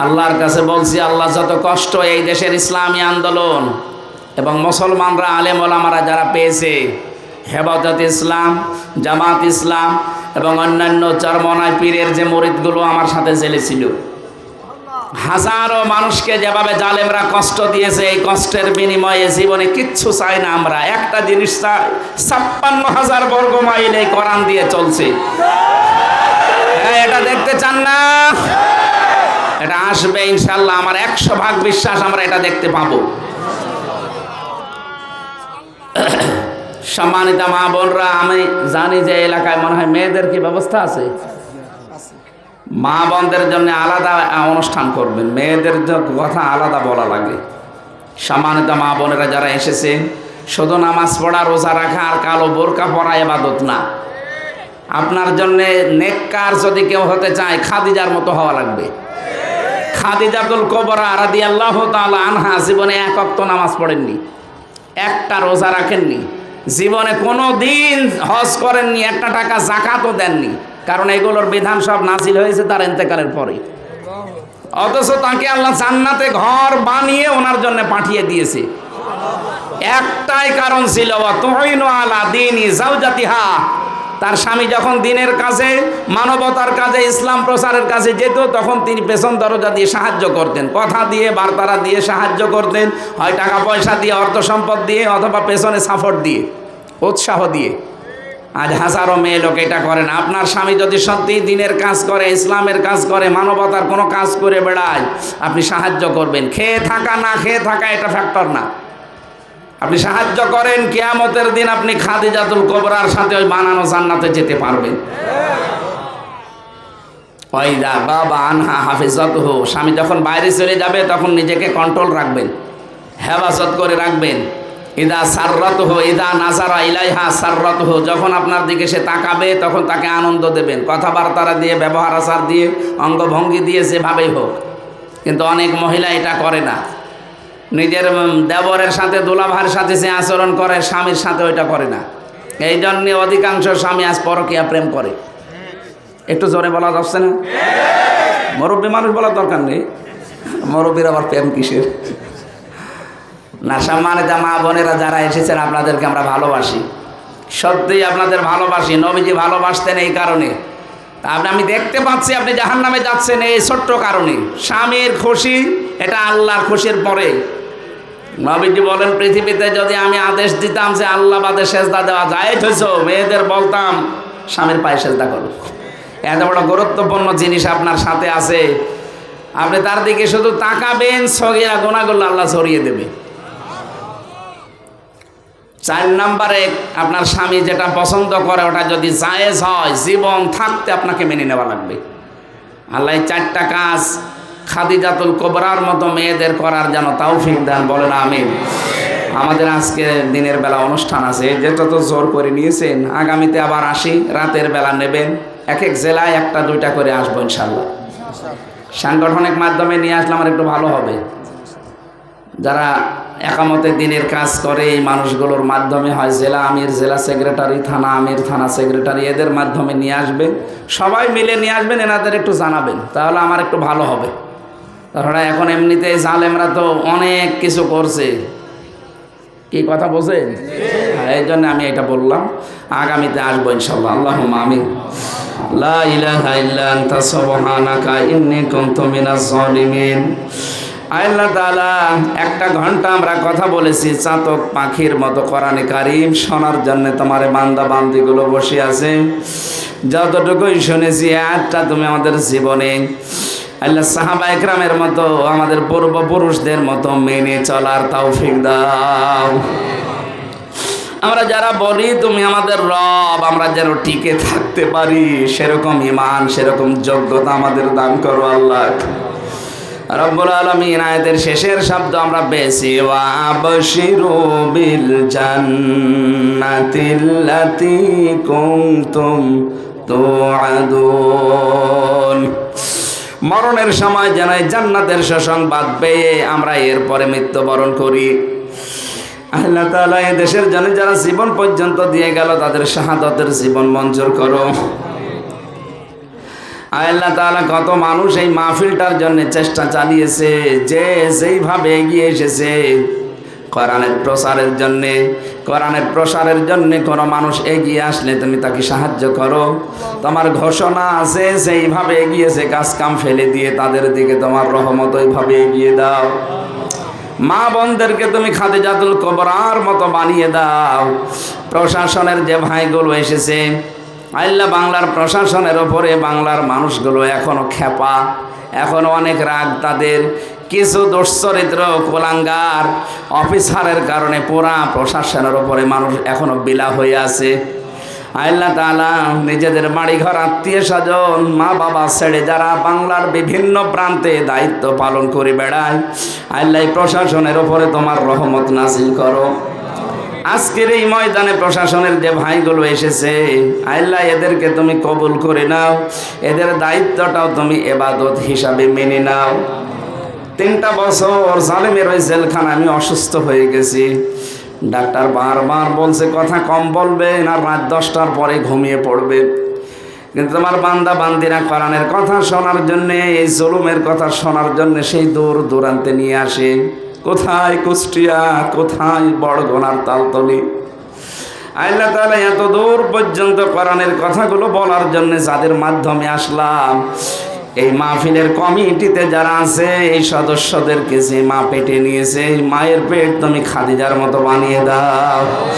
A: আল্লাহর কাছে বলছি, আল্লাহ যত কষ্ট এই দেশের ইসলামী আন্দোলন এবং মুসলমানরা আলেম ওলামারা যারা পেয়েছে, হেফাজত ইসলাম, জামাত ইসলাম এবং অন্যান্য চরমনায় পীরের যে মুরিদগুলো আমার সাথে জেলে ছিল, হাজারো মানুষকে যেভাবে জালেমরা কষ্ট দিয়েছে, এই কষ্টের বিনিময়ে জীবনে কিচ্ছু চাই না। আমরা একটা জিনিস চাই, 56,000 বর্গ মাইল এই কোরআন দিয়ে চলছে। এটা দেখতে চান না? এটা আসবে ইনশাল্লাহ, আমার 100% বিশ্বাস আমরা এটা দেখতে পাবো। সম্মানিত মা বোনরা, আমি জানি যে এলাকায় মনে হয় মেয়েদের কি ব্যবস্থা আছে, মা বোনদের জন্য আলাদা অনুষ্ঠান করবেন, মেয়েদের কথা আলাদা বলা লাগে। সম্মানিত মা বোনেরা যারা এসেছে, শুধু নামাজ পড়া, রোজা রাখা আর কালো বোরকা পরা ইবাদত না। আপনার জন্য নেককার যদি কেউ হতে চায়, খাদিজার মতো হওয়া লাগবে। খাদিজাতুল কুবরা রাদিয়াল্লাহু তাআলা আনহা জীবনে এক ওয়াক্ত নামাজ পড়েননি, একটা রোজা রাখেননি, জীবনে কোনো দিন হজ করেননি, একটা টাকা যাকাতও দেননি, কারণ এগুলোর বিধান সব নাজিল হয়েছে তার ইন্তেকালের পরে। অথচ তাকে আল্লাহ জান্নাতে ঘর বানিয়ে ওনার জন্য পাঠিয়ে দিয়েছে। একটাই কারণ ছিল, তুইনু আলা দীনি যাওজাতিহা। তার স্বামী যখন দিনের কাজে, মানবতার কাজে, ইসলাম প্রচারের কাজে যেত, তখন তিনি পেছন দরজা দিয়ে সাহায্য করতেন, কথা দিয়ে, বার্তারা দিয়ে সাহায্য করতেন, হয় টাকা পয়সা দিয়ে, অর্থ সম্পদ দিয়ে, অথবা পেছনে সাপোর্ট দিয়ে, উৎসাহ দিয়ে। আজ হাজারো মেয়ে লোক এটা করে না। আপনার স্বামী যদি সত্যি দিনের কাজ করে, ইসলামের কাজ করে, মানবতার কোনো কাজ করে বেড়ায়, আপনি সাহায্য করবেন। খেয়ে থাকা না খেয়ে থাকা এটা ফ্যাক্টর না, আপনি সাহায্য করেন, কিয়ামতের দিন আপনি খাদিজাতুল কুবরার সাথে ওই বানানো জান্নাতে যেতে পারবেন। ওয়াইদা বাবা আনহা হাফিজাতুহু, স্বামী যখন বাইরে চলে যাবে তখন নিজেকে কন্ট্রোল রাখবেন, হেফাজত করে রাখবেন। ইদা সাররাতুহু ইদা নাজারা ইলাইহা সাররাতুহু, যখন আপনার দিকে সে তাকাবে তখন তাকে আনন্দ দেবেন, কথাবার্তা দিয়ে, ব্যবহার আচার দিয়ে, অঙ্গভঙ্গি দিয়ে, যেভাবেই হোক। কিন্তু অনেক মহিলা এটা করে না। নিজের দেবরের সাথে, দুলাভাইয়ের সাথে যে আচরণ করে, স্বামীর সাথে ওইটা করে না। এই জন্যে অধিকাংশ স্বামী আজ পরকীয়া প্রেম করে। একটু জোরে বলা যাচ্ছে না? মুরব্বী মানুষ বলার দরকার নেই, মুরব্বীর আবার প্রেম কিসের না। সম্মানিত মা বোনেরা যারা এসেছেন, আপনাদেরকে আমরা ভালোবাসি, সত্যিই আপনাদের ভালোবাসি। নবীজি ভালোবাসতেন এই কারণে। আমি দেখতে পাচ্ছি আপনি জাহান্নামে যাচ্ছেন এই ছোট্ট কারণে। স্বামীর খুশি এটা আল্লাহর খুশির পরে। নবীজি বলেন, পৃথিবীতে যদি আমি আদেশ দিতাম যে আল্লাহ বাদে সেজদা দেওয়া যায়, মেয়েদের বলতাম স্বামীর পায়ে সেজদা করো। এত বড় গুরুত্বপূর্ণ জিনিস আপনার সাথে আছে, আপনি তার দিকে শুধু তাকাবেন, সগীরা গুনাহগুলো আল্লাহ ছড়িয়ে দেবে। 4 নম্বরে, আপনার স্বামী যেটা পছন্দ করে ওটা যদি জায়েজ হয়, জীবন থাকতে আপনাকে মেনে নেওয়া লাগবে। আল্লাহ 4টা কাজ খাদিজাতুল কুবরার মতো মেয়েদের করার যেন তৌফিক দেন, বলেন আমিন। আমাদের আজকে দিনের বেলা অনুষ্ঠান আছে, যেটা তো জোর করে নিয়েছেন। আগামীতে আবার আসি, রাতের বেলা নেবেন, এক এক জেলায় 1টা-2টা করে আসবো ইনশাল্লাহ। সাংগঠনিক মাধ্যমে নিয়ে আসলে আমার একটু ভালো হবে। যারা একামতে দিনের কাজ করে, এই মানুষগুলোর মাধ্যমে, হয় জেলা আমির, জেলা সেক্রেটারি, থানা আমির, থানা সেক্রেটারি, এদের মাধ্যমে নিয়ে আসবেন। সবাই মিলে নিয়ে আসবেন, এনাদের একটু জানাবেন, তাহলে আমার একটু ভালো হবে। তাছাড়া এখন এমনিতে জালেমরা তো অনেক কিছু করছে, কি কথা বোঝেন? এই জন্য আমি এটা বললাম, আগামীতে আসবো ইনশাল্লাহ। আল্লাহুম্মা আমিন। লা ইলাহা ইল্লা আনতা সুবহানাকা ইন্নী কুনতু মিনাজ জালিমিন। আল্লাহ তাআলা 1 ঘন্টা আমরা কথা বলেছি, চাতক পাখির মতো কোরআনে কারীম শোনার জন্য তোমার বান্দা বান্দিগুলো বসে আছে। যতটুকুই শুনেছি, আয়াতটা তুমি আমাদের জীবনে আল্লাহ সাহাবা একরামের মতো, আমাদের পূর্বপুরুষদের মতো মেনে চলার তৌফিক দাও। আমরা যারা বলি তুমি আমাদের রব, আমরা যেন টিকে থাকতে পারি, সেরকম ঈমান, সেরকম যোগ্যতা আমাদের দান করো আল্লাহ। রব্বুল আলামিন আয়াতের শেষের শব্দ আমরা পেয়েছি, ওয়া আবশিরু বিল জান্নাতিল্লাতী কুনতুম তুআদুন। মরণের সময় যেন জান্নাতের সুসংবাদ পেয়ে আমরা এরপরে মৃত্যুবরণ করি। আল্লাহ তাআলা এই দেশের জন্য যারা জীবন পর্যন্ত দিয়ে গেল, তাদের শাহাদাতের জীবন মঞ্জুর করো। আল্লাহ তাআলা কত মানুষ এই মাহফিলটার জন্য চেষ্টা চালিয়েছে, যে যেইভাবে এগিয়ে এসেছে, কোরআনের প্রসারের জন্যে, কোরআনের প্রসারের জন্যে কোনো মানুষ এগিয়ে আসলে তুমি তাকে সাহায্য করো। তোমার ঘোষণা আছে সেইভাবে এগিয়েছে, কাজ কাম ফেলে দিয়ে তাদের দিকে তোমার রহমত ওইভাবে এগিয়ে দাও। মা বোনদেরকে তুমি খাদিজাতুল কুবরার মতো বানিয়ে দাও। প্রশাসনের যে ভাইগুলো এসেছে আল্লাহ, বাংলার প্রশাসনের ওপরে বাংলার মানুষগুলো এখনো খেপা, এখনো অনেক রাগ তাদের। কিছু দুশ্চরিত্র কুলাঙ্গার অফিসারের কারণে পুরা প্রশাসনের ওপরে মানুষ এখনো বিলা হয়ে আছে। আল্লাহ তাআলা নিজেদের বাড়িঘর, আত্মীয় স্বজন, মা বাবা ছেড়ে যারা বাংলার বিভিন্ন প্রান্তে দায়িত্ব পালন করে বেড়ায়, আল্লাহ প্রশাসনের ওপরে তোমার রহমত নাযিল করো। আজকের এই ময়দানে প্রশাসনের যে ভাইগুলো এসেছে আল্লাহ, এদেরকে তুমি কবুল করে নাও, এদের দায়িত্বটাও তুমি ইবাদত হিসাবে মেনে নাও। 3টা বছর জালেমের ওই জেলখানা আমি অসুস্থ হয়ে গেছি। ডাক্তার বারবার বলছে কথা কম বলবেন আর রাত 10টার পরে ঘুমিয়ে পড়বে, কিন্তু তোমার বান্দা বান্দিরা কোরআনের কথা শোনার জন্যে, এই জুলুমের কথা শোনার জন্যে সেই দূর দূরান্তে নিয়ে আসে। কোথায় কুষ্টিয়া, কোথায় বড়গোনার তালতলি। আল্লাহ তাআলা এত দূর পর্যন্ত কোরআনের কথাগুলো বলার জন্য যাদের মাধ্যমে আসলাম, এই মাহফিলের কমিটিতে যারা আছে এই সদস্যদেরকে যে মা পেটে নিয়েছে, এই মায়ের পেট তুমি খাদিজার মতো বানিয়ে দাও।